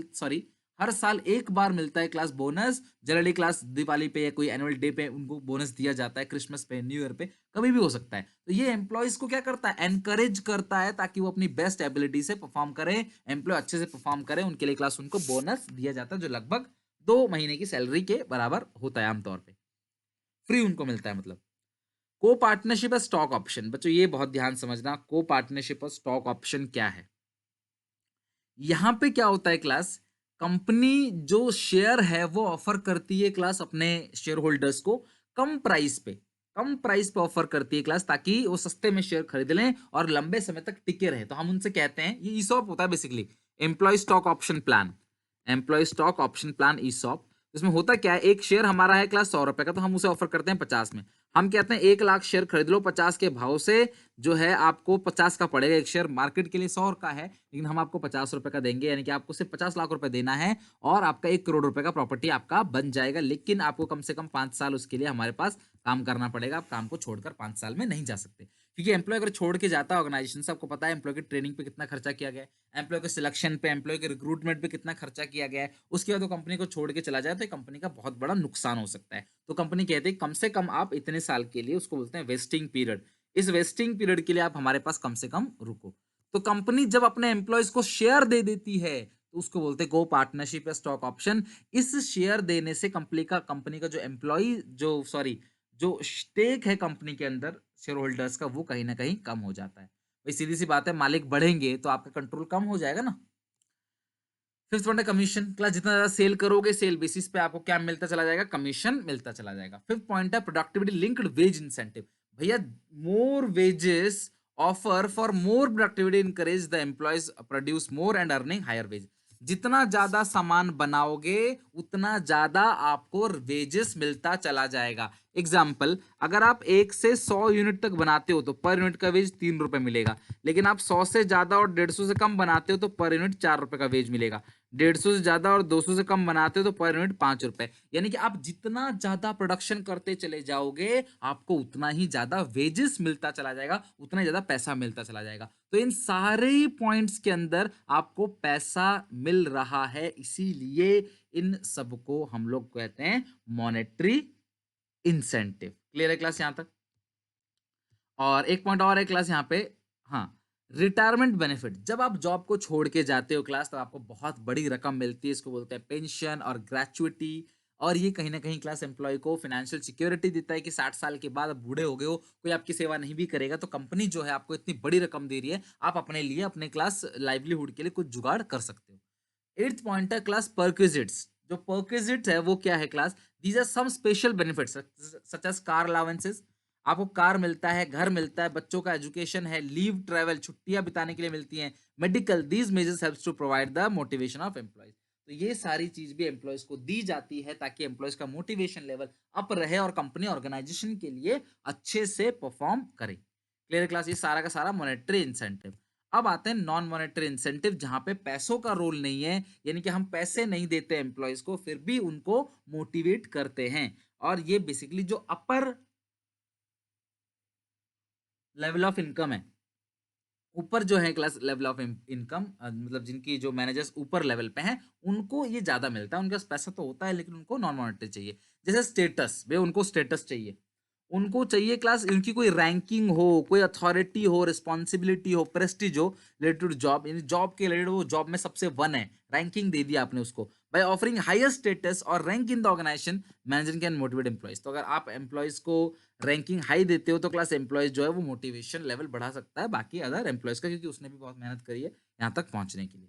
हर साल एक बार मिलता है class bonus. Generally class Diwali पे या कोई एनुअल डे पे उनको बोनस दिया जाता है, क्रिसमस पे, न्यू ईयर पे, कभी भी हो सकता है। तो ये एम्प्लॉयज को क्या करता है, एनकरेज करता है ताकि वो अपनी बेस्ट एबिलिटी से परफॉर्म करें, एम्प्लॉय अच्छे से परफॉर्म करें, उनके लिए क्लास उनको बोनस दिया जाता है जो लगभग 2 महीने की सैलरी के बराबर होता है आमतौर पे, फ्री उनको मिलता है मतलब। को पार्टनरशिप और स्टॉक ऑप्शन, बच्चों ये बहुत ध्यान समझना, को पार्टनरशिप और स्टॉक ऑप्शन क्या है। यहां पे क्या होता है क्लास, कंपनी जो शेयर है वो ऑफर करती है क्लास अपने शेयर होल्डर्स को कम प्राइस पे ऑफर करती है क्लास, ताकि वो सस्ते में शेयर खरीद लें और लंबे समय तक टिके रहे। तो हम उनसे कहते हैं, ये ईसॉप होता है basically, employee stock option plan. Employee stock option plan ESOP, इसमें होता क्या है, एक शेयर हमारा है क्लास 100 रुपए का, तो हम उसे ऑफर करते हैं 50 में। हम कहते हैं 1 लाख शेयर खरीद लो 50 के भाव से, जो है आपको 50 का पड़ेगा एक शेयर, मार्केट के लिए 100 का है लेकिन हम आपको 50 रुपए का देंगे, यानी कि आपको सिर्फ 50 लाख रुपए देना है और आपका 1 करोड़ रुपए का प्रॉपर्टी आपका बन जाएगा। लेकिन आपको कम से कम 5 साल उसके लिए हमारे पास काम करना पड़ेगा, आप काम को छोड़कर 5 साल में नहीं जा सकते, क्योंकि एम्प्लॉय अगर छोड़ के जाता है ऑर्गेनाइजेशन से, आपको पता है एम्प्लॉय की ट्रेनिंग पे कितना खर्चा किया गया है, एम्प्लॉय के सिलेक्शन पे, एम्प्लॉय के रिक्रूटमेंट पे कितना खर्चा किया गया है, उसके बाद वो कंपनी को छोड़ के चला जाए तो कंपनी का बहुत बड़ा नुकसान हो सकता है। तो कंपनी कहती है कम से कम आप इतने साल के लिए, उसको बोलते हैं वेस्टिंग पीरियड, इस वेस्टिंग पीरियड के लिए आप हमारे पास कम से कम रुको। तो कंपनी जब अपने एम्प्लॉयज को शेयर दे देती है तो उसको बोलते हैं को पार्टनरशिप या स्टॉक ऑप्शन। इस शेयर देने से कंपनी का जो एम्प्लॉय जो सॉरी जो स्टेक है कंपनी के अंदर शेयर होल्डर्स का, वो कहीं ना कहीं कम हो जाता है। भाई सीधी सी बात है, मालिक बढ़ेंगे तो आपका कंट्रोल कम हो जाएगा ना। फिफ्थ पॉइंट है कमीशन, क्लास जितना ज्यादा सेल करोगे सेल बेसिस पे आपको क्या मिलता चला जाएगा, कमीशन मिलता चला जाएगा। फिफ्थ पॉइंट है प्रोडक्टिविटी लिंक्ड वेज इंसेंटिव। भैया more wages offer for more productivity encourage the employees produce more and earning higher wage. जितना ज्यादा सामान बनाओगे उतना ज्यादा आपको वेजेस मिलता चला जाएगा। एग्जाम्पल, अगर आप 1 से 100 यूनिट तक बनाते हो तो पर यूनिट का वेज 3 रुपए मिलेगा, लेकिन आप 100 से ज्यादा और 150 से कम बनाते हो तो पर यूनिट 4 रुपए का वेज मिलेगा। 150 से ज्यादा और 200 से कम बनाते हो तो पर यूनिट 5 रुपए। यानी कि आप जितना ज्यादा प्रोडक्शन करते चले जाओगे आपको उतना ही ज्यादा वेजेस मिलता चला जाएगा, उतना ही ज्यादा पैसा मिलता चला जाएगा। तो इन सारे पॉइंट्स के अंदर आपको पैसा मिल रहा है, इसीलिए इन सबको हम लोग कहते हैं मॉनेटरी इंसेंटिव। क्लियर है क्लास यहां तक? और एक पॉइंट और है क्लास यहाँ पे, हाँ, रिटायरमेंट बेनिफिट। जब आप जॉब को छोड़ के जाते हो क्लास तो आपको बहुत बड़ी रकम मिलती है, इसको बोलते हैं पेंशन और ग्रेचुइटी। और ये कहीं ना कहीं क्लास एम्प्लॉय को फाइनेंशियल सिक्योरिटी देता है कि 60 साल के बाद आप बूढ़े हो गए हो, कोई आपकी सेवा नहीं भी करेगा तो कंपनी जो है आपको इतनी बड़ी रकम दे रही है, आप अपने लिए अपने क्लास लाइवलीहुड के लिए कुछ जुगाड़ कर सकते हो। एट्थ पॉइंट है क्लास परक्विजिट्स। जो परक्विजिट है वो क्या है class, these are some special benefits such as car allowances. आपको कार मिलता है, घर मिलता है, बच्चों का एजुकेशन है, लीव ट्रैवल छुट्टियां बिताने के लिए मिलती हैं, medical, these measures helps to provide the motivation of employees. तो ये सारी चीज भी एम्प्लॉयज को दी जाती है ताकि एम्प्लॉयज का मोटिवेशन लेवल अप रहे और कंपनी ऑर्गेनाइजेशन के लिए अच्छे से परफॉर्म करे। Clear class? ये सारा का सारा मॉनेटरी इंसेंटिव। अब आते हैं नॉन मॉनेटरी इंसेंटिव, जहां पे पैसों का रोल नहीं है, यानी कि हम पैसे नहीं देते एम्प्लॉयज को फिर भी उनको मोटिवेट करते हैं। और ये बेसिकली जो अपर लेवल ऑफ इनकम है, ऊपर जो है क्लास लेवल ऑफ इनकम, मतलब जिनकी जो मैनेजर्स ऊपर लेवल पे हैं उनको ये ज्यादा मिलता है, उनके पास पैसा तो होता है लेकिन उनको नॉन मॉनेटरी चाहिए। जैसे स्टेटस, वे उनको स्टेटस चाहिए, उनको चाहिए क्लास इनकी कोई रैंकिंग हो, कोई अथॉरिटी हो, रिस्पॉन्सिबिलिटी हो, प्रेस्टीज हो रिलेटेड टू जॉब, यानी जॉब के रिलेटेड वो जॉब में सबसे वन है, रैंकिंग दे दिया आपने उसको। बाय ऑफरिंग हायर स्टेटस और rank in the organization manager can motivate employees. तो अगर आप एम्प्लॉयज को रैंकिंग हाई देते हो तो क्लास एम्प्लॉयज जो है वो मोटिवेशन लेवल बढ़ा सकता है बाकी अदर एम्प्लॉयज का, क्योंकि उसने भी बहुत मेहनत करी है यहाँ तक पहुंचने के लिए।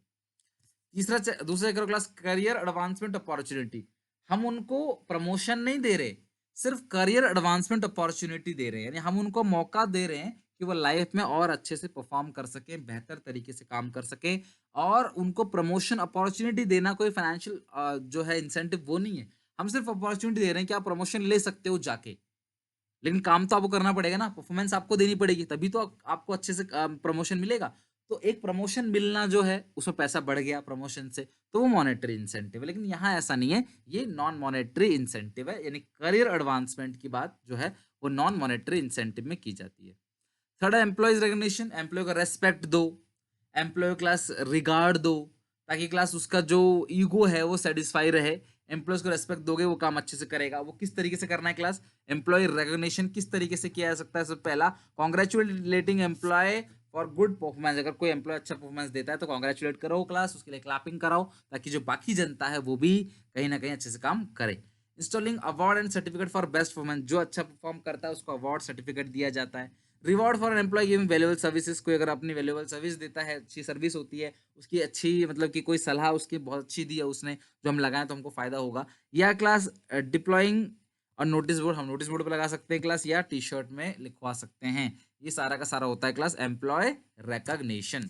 दूसरा करो क्लास करियर एडवांसमेंट अपॉर्चुनिटी। हम उनको प्रमोशन नहीं दे रहे, सिर्फ करियर एडवांसमेंट अपॉर्चुनिटी दे रहे हैं, यानी हम उनको मौका दे रहे हैं कि वो लाइफ में और अच्छे से परफॉर्म कर सके, बेहतर तरीके से काम कर सके। और उनको प्रमोशन अपॉर्चुनिटी देना कोई फाइनेंशियल जो है इंसेंटिव वो नहीं है, हम सिर्फ अपॉर्चुनिटी दे रहे हैं कि आप प्रमोशन ले सकते हो जाके। लेकिन काम तो आपको करना पड़ेगा ना, परफॉर्मेंस आपको देनी पड़ेगी, तभी तो आपको अच्छे से प्रमोशन मिलेगा। तो एक प्रमोशन मिलना जो है, उसमें पैसा बढ़ गया प्रमोशन से, तो वो मॉनेटरी इंसेंटिव है। लेकिन यहाँ ऐसा नहीं है, ये नॉन मॉनेटरी इंसेंटिव है, यानी करियर एडवांसमेंट की बात जो है वो नॉन मॉनेटरी इंसेंटिव में की जाती है। थर्ड है एम्प्लॉयज रिकग्निशन, एम्प्लॉय को रेस्पेक्ट दो, एम्प्लॉय क्लास रिगार्ड दो, ताकि क्लास उसका जो ईगो है वो सेटिस्फाई रहे। एम्प्लॉयज को रेस्पेक्ट दोगे, वो काम अच्छे से करेगा। वो किस तरीके से करना है क्लास, एम्प्लॉय रिकग्निशन किस तरीके से किया जा सकता है? सबसे पहला, congratulating employee for good performance. अगर कोई एम्प्लॉय अच्छा परफॉर्मेंस देता है तो कॉन्ग्रेचुलेट करो क्लास, उसके लिए क्लैपिंग कराओ, ताकि जो बाकी जनता है वो भी कहीं ना कहीं अच्छे से काम करे। Installing award and certificate for best performance, जो अच्छा परफॉर्म करता है उसको अवार्ड सर्टिफिकेट दिया जाता है। Reward for an employee giving valuable services, कोई अगर अपनी वैल्यूएबल सर्विस देता है, अच्छी सर्विस होती है उसकी, अच्छी मतलब कि कोई सलाह उसकी बहुत अच्छी दी है उसने, जो हम लगाएं तो हमको फायदा होगा। या क्लास डिप्लॉइंग और नोटिस बोर्ड, हम नोटिस बोर्ड पे लगा सकते हैं क्लास, या टी शर्ट में लिखवा सकते हैं। ये सारा का सारा होता है class employ recognition.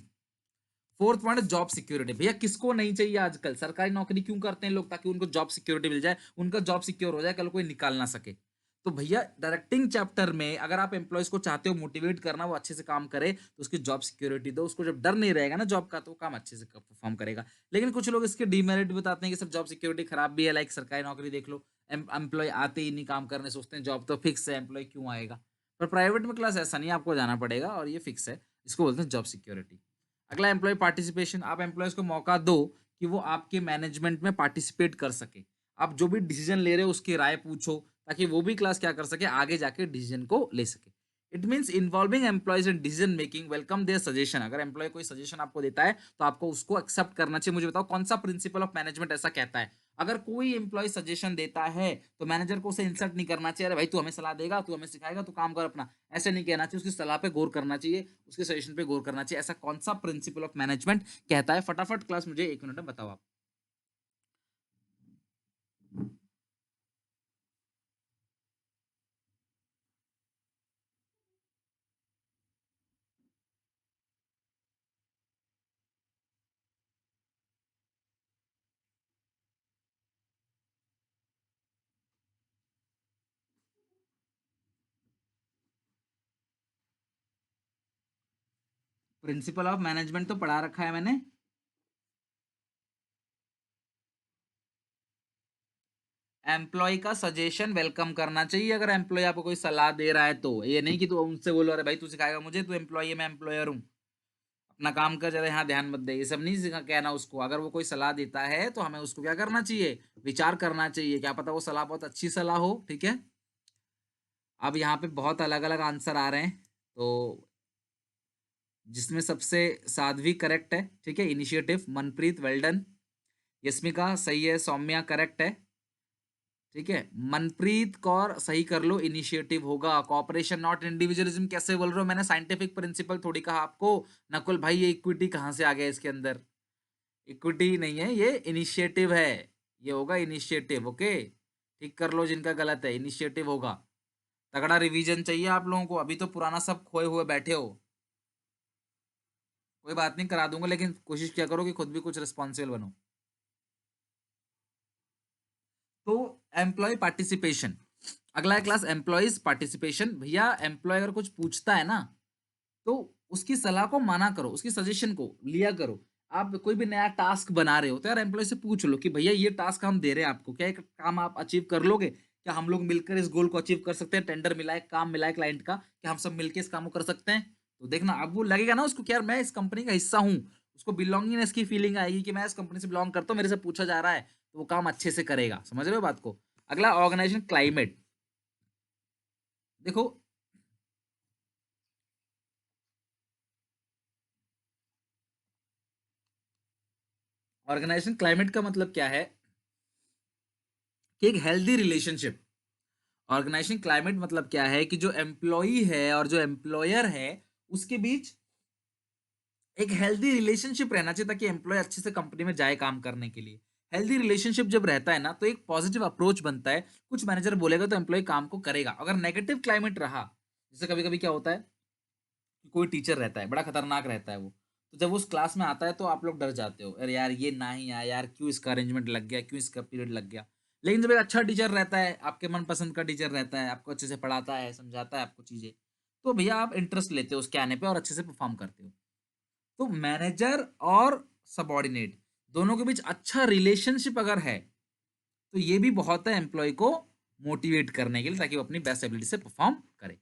Fourth point, job security. भैया किसको नहीं चाहिए आजकल, सरकारी नौकरी क्यों करते हैं लोग? ताकि उनको जॉब सिक्योरिटी मिल जाए, उनका जॉब सिक्योर हो जाए, कल कोई निकाल ना सके। तो भैया डायरेक्टिंग चैप्टर में अगर आप एम्प्लॉयज को चाहते हो मोटिवेट करना, वो अच्छे से काम करे, तो उसकी जॉब सिक्योरिटी दो। उसको जब डर नहीं रहेगा ना जॉब का, तो वो काम अच्छे से परफॉर्म करेगा। लेकिन कुछ लोग इसके डीमेरिट बताते हैं कि सर जॉब सिक्योरिटी खराब भी है, लाइक सरकारी नौकरी देख लो, एम्प्लॉय आते ही नहीं काम करने, सोचते हैं जॉब तो फिक्स है, एम्प्लॉय क्यों आएगा। पर प्राइवेट में क्लास ऐसा नहीं, आपको जाना पड़ेगा और ये फिक्स है, इसको बोलते हैं जॉब सिक्योरिटी। अगला एम्प्लॉय पार्टिसिपेशन, आप एम्प्लॉयज को मौका दो कि वो आपके मैनेजमेंट में पार्टिसिपेट कर सके। आप जो भी डिसीजन ले रहे हो उसकी राय पूछो, ताकि वो भी क्लास क्या कर सके, आगे जाके डिसीजन को ले सके। It means involving employees in decision making, welcome their suggestion. अगर एम्प्लॉय कोई सजेशन आपको देता है तो आपको उसको एक्सेप्ट करना चाहिए। मुझे बताओ कौन सा प्रिंसिपल ऑफ मैनेजमेंट ऐसा कहता है? अगर कोई एम्प्लॉय सजेशन देता है तो मैनेजर को उसे इंसल्ट नहीं करना चाहिए, अरे भाई तू हमें सलाह देगा, तू हमें सिखाएगा, तू काम कर अपना, ऐसे नहीं कहना चाहिए। उसकी सलाह पे गौर करना चाहिए, उसके सजेशन पे गौर करना चाहिए। ऐसा कौन सा प्रिंसिपल ऑफ मैनेजमेंट कहता है? फटाफट क्लास मुझे 1 मिनट में बताओ आप। प्रिंसिपल ऑफ मैनेजमेंट तो पढ़ा रखा है मैंने। एम्प्लॉय का सजेशन वेलकम करना चाहिए, अगर एम्प्लॉय आपको कोई सलाह दे रहा है तो। ये नहीं कि तू उनसे बोलो अरे भाई तू सिखाएगा मुझे, तू एम्प्लॉय है मैं एम्प्लॉयर हूँ, अपना काम कर, जरा यहाँ ध्यान मत दे, ये सब नहीं कहना उसको। अगर वो कोई सलाह देता है तो हमें उसको क्या करना चाहिए, विचार करना चाहिए। क्या पता वो सलाह बहुत अच्छी सलाह हो, ठीक है। अब यहाँ पे बहुत अलग अलग आंसर आ रहे हैं, तो जिसमें सबसे साध्वी करेक्ट है, ठीक है, इनिशिएटिव। मनप्रीत वेल्डन। यस्मिका सही है, सौम्या करेक्ट है, ठीक है। मनप्रीत कौर सही कर लो, इनिशिएटिव होगा। कॉपरेशन नॉट इंडिविजुअलिज्म कैसे बोल रहे हो? मैंने साइंटिफिक प्रिंसिपल थोड़ी कहा आपको। नकुल भाई ये इक्विटी कहाँ से आ गया इसके अंदर? इक्विटी नहीं है ये, इनिशिएटिव है। ये होगा इनिशिएटिव, ओके। ठीक कर लो जिनका गलत है, इनिशिएटिव होगा। तगड़ा रिवीजन चाहिए आप लोगों को, अभी तो पुराना सब खोए हुए बैठे हो। कोई बात नहीं, करा दूंगा, लेकिन कोशिश क्या करो कि खुद भी कुछ रिस्पॉन्सिबल बनो। तो एम्प्लॉय पार्टिसिपेशन, अगला है क्लास एम्प्लॉयज पार्टिसिपेशन। भैया एम्प्लॉय अगर कुछ पूछता है ना, तो उसकी सलाह को माना करो, उसकी सजेशन को लिया करो। आप कोई भी नया टास्क बना रहे हो तो यार एम्प्लॉय से पूछ लो कि भैया ये टास्क हम दे रहे हैं आपको, क्या एक काम आप अचीव कर लोगे? क्या हम लोग मिलकर इस गोल को अचीव कर सकते हैं? टेंडर मिला है, काम मिला है क्लाइंट का, क्या हम सब मिलकर इस काम को कर सकते हैं? तो देखना अब वो लगेगा ना उसको कि यार मैं इस कंपनी का हिस्सा हूँ, उसको बिलोंगिंगनेस की फीलिंग आएगी कि मैं इस कंपनी से बिलोंग करता हूँ, मेरे से पूछा जा रहा है, तो वो काम अच्छे से करेगा। समझ रहे हो बात को? अगला ऑर्गेनाइजेशन क्लाइमेट। देखो ऑर्गेनाइजेशन क्लाइमेट का मतलब क्या है कि एक हेल्दी रिलेशनशिप। ऑर्गेनाइजेशन क्लाइमेट मतलब क्या है कि जो एम्प्लॉई है और जो एम्प्लॉयर है उसके बीच एक हेल्दी रिलेशनशिप रहना चाहिए, ताकि एम्प्लॉय अच्छे से कंपनी में जाए काम करने के लिए। हेल्दी रिलेशनशिप जब रहता है ना, तो एक पॉजिटिव अप्रोच बनता है। कुछ मैनेजर बोलेगा तो एम्प्लॉय काम को करेगा। अगर नेगेटिव क्लाइमेट रहा, जैसे कभी कभी क्या होता है कि कोई टीचर रहता है बड़ा खतरनाक रहता है वो, तो जब वो उस क्लास में आता है तो आप लोग डर जाते हो, अरे यार ये ना ही आया यार, क्यों इसका अरेंजमेंट लग गया, क्यों इसका पीरियड लग गया। लेकिन जब एक अच्छा टीचर रहता है, आपके मनपसंद का टीचर रहता है, आपको अच्छे से पढ़ाता है, समझाता है आपको चीजें, तो भैया आप इंटरेस्ट लेते हो उसके आने पे और अच्छे से परफॉर्म करते हो। तो मैनेजर और सबॉर्डिनेट दोनों के बीच अच्छा रिलेशनशिप अगर है, तो ये भी बहुत है एम्प्लॉय को मोटिवेट करने के लिए, ताकि वो अपनी बेस्ट एबिलिटी से परफॉर्म करे।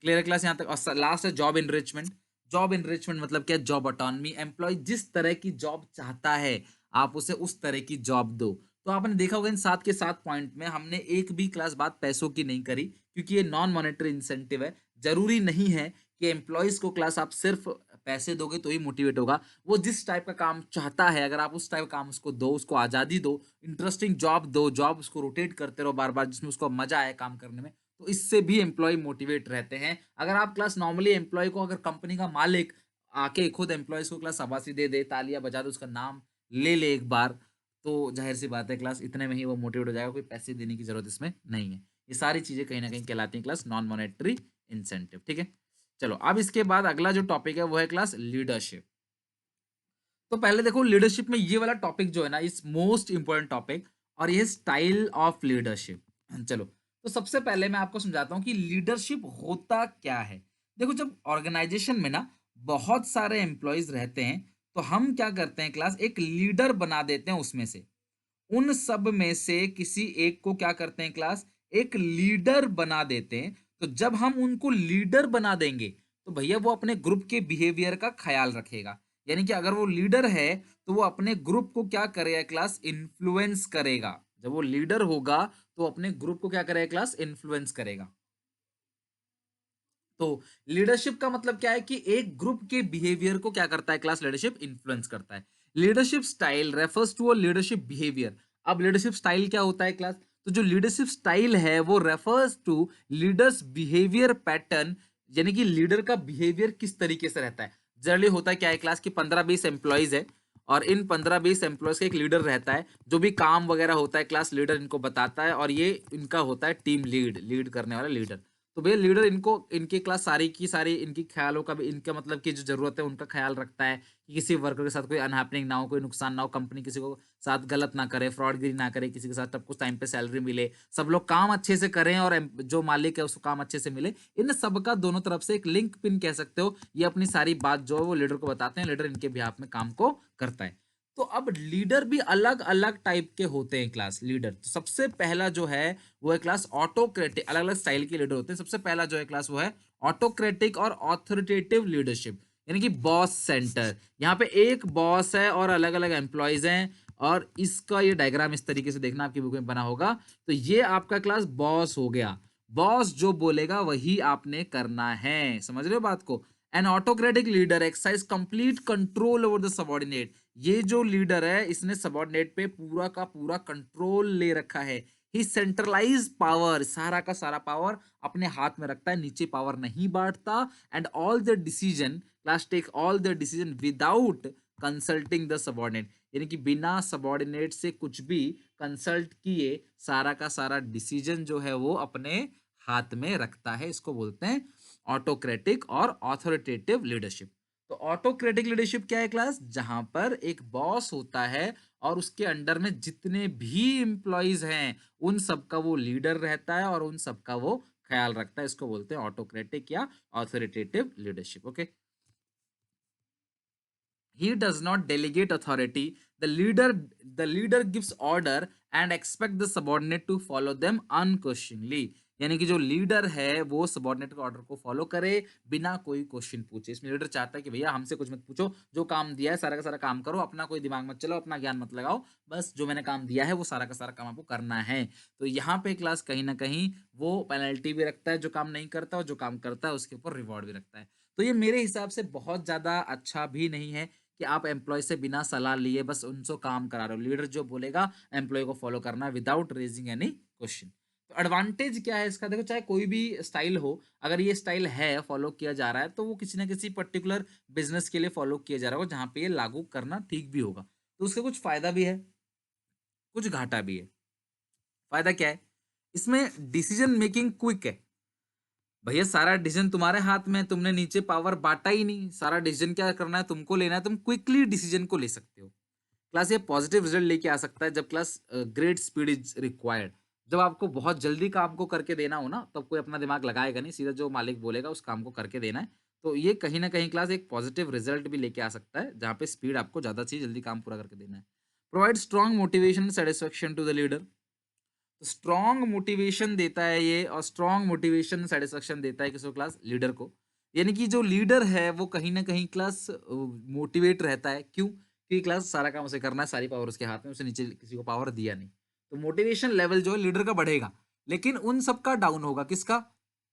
क्लियर है क्लास यहाँ तक? और लास्ट है जॉब इनरिचमेंट। जॉब इनरिचमेंट मतलब क्या? Job autonomy. एम्प्लॉय जिस तरह की जॉब चाहता है, आप उसे उस तरह की जॉब दो। तो आपने देखा होगा इन 7 के 7 पॉइंट में हमने एक भी क्लास बात पैसों की नहीं करी, क्योंकि ये नॉन मॉनेटरी इंसेंटिव है। जरूरी नहीं है कि एम्प्लॉयज को क्लास आप सिर्फ पैसे दोगे तो ही मोटिवेट होगा। वो जिस टाइप का काम चाहता है, अगर आप उस टाइप का काम उसको दो, उसको आजादी दो, इंटरेस्टिंग जॉब दो, जॉब उसको रोटेट करते रहो बार बार, जिसमें उसको मजा आए काम करने में, तो इससे भी एम्प्लॉय मोटिवेट रहते हैं। अगर आप क्लास नॉर्मली एम्प्लॉय को, अगर कंपनी का मालिक आके खुद एम्प्लॉयज को क्लास शाबाशी दे दे, तालियां बजा दे, उसका नाम ले ले एक बार, तो जाहिर सी बात है क्लास इतने में ही वो मोटिवेट हो जाएगा, कोई पैसे देने की जरूरत इसमें नहीं है। ये सारी चीजें कहीं ना कहीं कहलाती हैं क्लास नॉन मॉनेटरी इंसेंटिव। ठीक है, चलो अब इसके बाद अगला जो टॉपिक है वो है क्लास लीडरशिप। तो पहले देखो लीडरशिप में ये वाला टॉपिक जो है ना, इस मोस्ट इंपॉर्टेंट टॉपिक, और ये स्टाइल ऑफ लीडरशिप। चलो, तो सबसे पहले मैं आपको समझाता हूँ कि लीडरशिप होता क्या है। देखो, जब ऑर्गेनाइजेशन में ना बहुत सारे एम्प्लॉयज रहते हैं, तो हम क्या करते हैं क्लास, एक लीडर बना देते हैं उसमें से। उन सब में से किसी एक को क्या करते हैं क्लास, एक लीडर बना देते हैं। तो जब हम उनको लीडर बना देंगे, तो भैया वो अपने ग्रुप के बिहेवियर का ख्याल रखेगा। यानी कि अगर वो लीडर है, तो वो अपने ग्रुप को क्या करेगा क्लास, इन्फ्लुएंस करेगा। जब वो लीडर होगा, तो अपने ग्रुप को क्या करेगा क्लास, इन्फ्लुएंस करेगा। तो लीडरशिप का मतलब क्या है कि एक ग्रुप के बिहेवियर को क्या करता है क्लास, लीडरशिप इन्फ्लुएंस करता है। Leadership style refers to a leadership behaviour. अब लीडरशिप स्टाइल क्या होता है क्लास, तो जो लीडरशिप स्टाइल है वो refers to leader's behaviour pattern, यानी कि लीडर का बिहेवियर किस तरीके से रहता है। जनरली होता है क्या है क्लास की 15-20 एम्प्लॉयज है, और इन 15-20 एम्प्लॉयज का एक लीडर रहता है, जो भी काम वगैरह होता है क्लास लीडर इनको बताता है, और ये इनका होता है टीम लीड, लीड करने वाला लीडर। तो भैया लीडर इनको, इनकी क्लास सारी की सारी इनकी ख्यालों का भी, इनका मतलब की जो जरूरत है उनका ख्याल रखता है, कि किसी वर्कर के साथ कोई अनहैपनिंग ना हो, कोई नुकसान ना हो, कंपनी किसी को साथ गलत ना करे, फ्रॉडगिरी ना करे किसी के साथ, तब कुछ टाइम पे सैलरी मिले, सब लोग काम अच्छे से करें, और जो मालिक है उसको काम अच्छे से मिले। इन सबका दोनों तरफ से एक लिंक पिन कह सकते हो, ये अपनी सारी बात जो है वो लीडर को बताते हैं, लीडर इनके बिहाफ में काम को करता है। तो अब लीडर भी अलग अलग टाइप के होते हैं क्लास लीडर। तो सबसे पहला जो है वो है क्लास ऑटोक्रेटिक। अलग अलग स्टाइल के लीडर होते हैं। सबसे पहला जो है क्लास वो है ऑटोक्रेटिक और ऑथोरिटेटिव लीडरशिप, यानी कि बॉस सेंटर। यहाँ पे एक बॉस है और अलग अलग एम्प्लॉयज हैं, और इसका ये डायग्राम इस तरीके से देखना, आपकी बुक में बना होगा। तो ये आपका क्लास बॉस हो गया। बॉस जो बोलेगा वही आपने करना है, समझ रहे हो बात को। N autocratic leader exercise complete control over the subordinate. ये जो लीडर है इसने सबॉर्डिनेट पे पूरा का पूरा कंट्रोल ले रखा है। ही सेंट्रलाइज पावर, सारा का सारा पावर अपने हाथ में रखता है, नीचे पावर नहीं बांटता। And all the decision, class take all the decision without consulting the subordinate, यानी कि बिना सबॉर्डिनेट से कुछ भी कंसल्ट किए सारा का सारा डिसीजन जो है वो अपने हाथ में रखता है। इसको बोलते हैं ऑटोक्रेटिक और ऑथोरिटेटिव लीडरशिप। तो ऑटोक्रेटिक लीडरशिप क्या है क्लास, जहां पर एक बॉस होता है और उसके अंडर में जितने भी एम्प्लॉयज हैं उन सबका वो लीडर रहता है, और उन सबका वो ख्याल रखता है। इसको बोलते हैं ऑटोक्रेटिक या authoritative leadership. Okay, he does not delegate authority. The leader gives order and expect the subordinate to follow them unquestioningly, यानी कि जो लीडर है वो सबॉर्डिनेट के ऑर्डर को फॉलो करे बिना कोई क्वेश्चन पूछे। इसमें लीडर चाहता है कि भैया हमसे कुछ मत पूछो, जो काम दिया है सारा का सारा काम करो, अपना कोई दिमाग मत चलाओ, अपना ज्ञान मत लगाओ, बस जो मैंने काम दिया है वो सारा का सारा काम आपको करना है। तो यहाँ पे क्लास कहीं ना कहीं वो पेनल्टी भी रखता है जो काम नहीं करता, और जो काम करता है उसके ऊपर रिवॉर्ड भी रखता है। तो ये मेरे हिसाब से बहुत ज्यादा अच्छा भी नहीं है कि आप एम्प्लॉय से बिना सलाह लिए बस उनसे काम करा रहे हो। लीडर जो बोलेगा एम्प्लॉय को फॉलो करना विदाउट रेजिंग एनी क्वेश्चन। तो एडवांटेज क्या है इसका, देखो चाहे कोई भी स्टाइल हो, अगर ये स्टाइल है फॉलो किया जा रहा है, तो वो किसी ना किसी पर्टिकुलर बिजनेस के लिए फॉलो किया जा रहा होगा, जहां पे ये लागू करना ठीक भी होगा। तो उसका कुछ फायदा भी है, कुछ घाटा भी है। फायदा क्या है, इसमें डिसीजन मेकिंग क्विक है। भैया सारा डिसीजन तुम्हारे हाथ में है, तुमने नीचे पावर बांटा ही नहीं, सारा डिसीजन क्या करना है तुमको लेना है, तुम क्विकली डिसीजन को ले सकते हो। क्लास ये पॉजिटिव रिजल्ट लेके आ सकता है जब class great speed is required. जब आपको बहुत जल्दी काम को करके देना हो ना, तब कोई अपना दिमाग लगाएगा नहीं, सीधा जो मालिक बोलेगा उस काम को करके देना है। तो ये कहीं न कहीं क्लास एक पॉजिटिव रिजल्ट भी लेके आ सकता है, जहाँ पे स्पीड आपको ज़्यादा चाहिए, जल्दी काम पूरा करके देना है। Provide strong motivation and satisfaction to the leader. Strong motivation देता है ये, और स्ट्रॉन्ग मोटिवेशन सैटिस्फैक्शन देता है किसको? क्लास लीडर को। यानी कि जो लीडर है वो कहीं ना कहीं क्लास मोटिवेट रहता है। क्यों? क्योंकि क्लास सारा काम उसे करना है, सारी पावर उसके हाथ में, उसे नीचे किसी को पावर दिया नहीं। तो मोटिवेशन लेवल जो है लीडर का बढ़ेगा, लेकिन उन सबका डाउन होगा। किसका?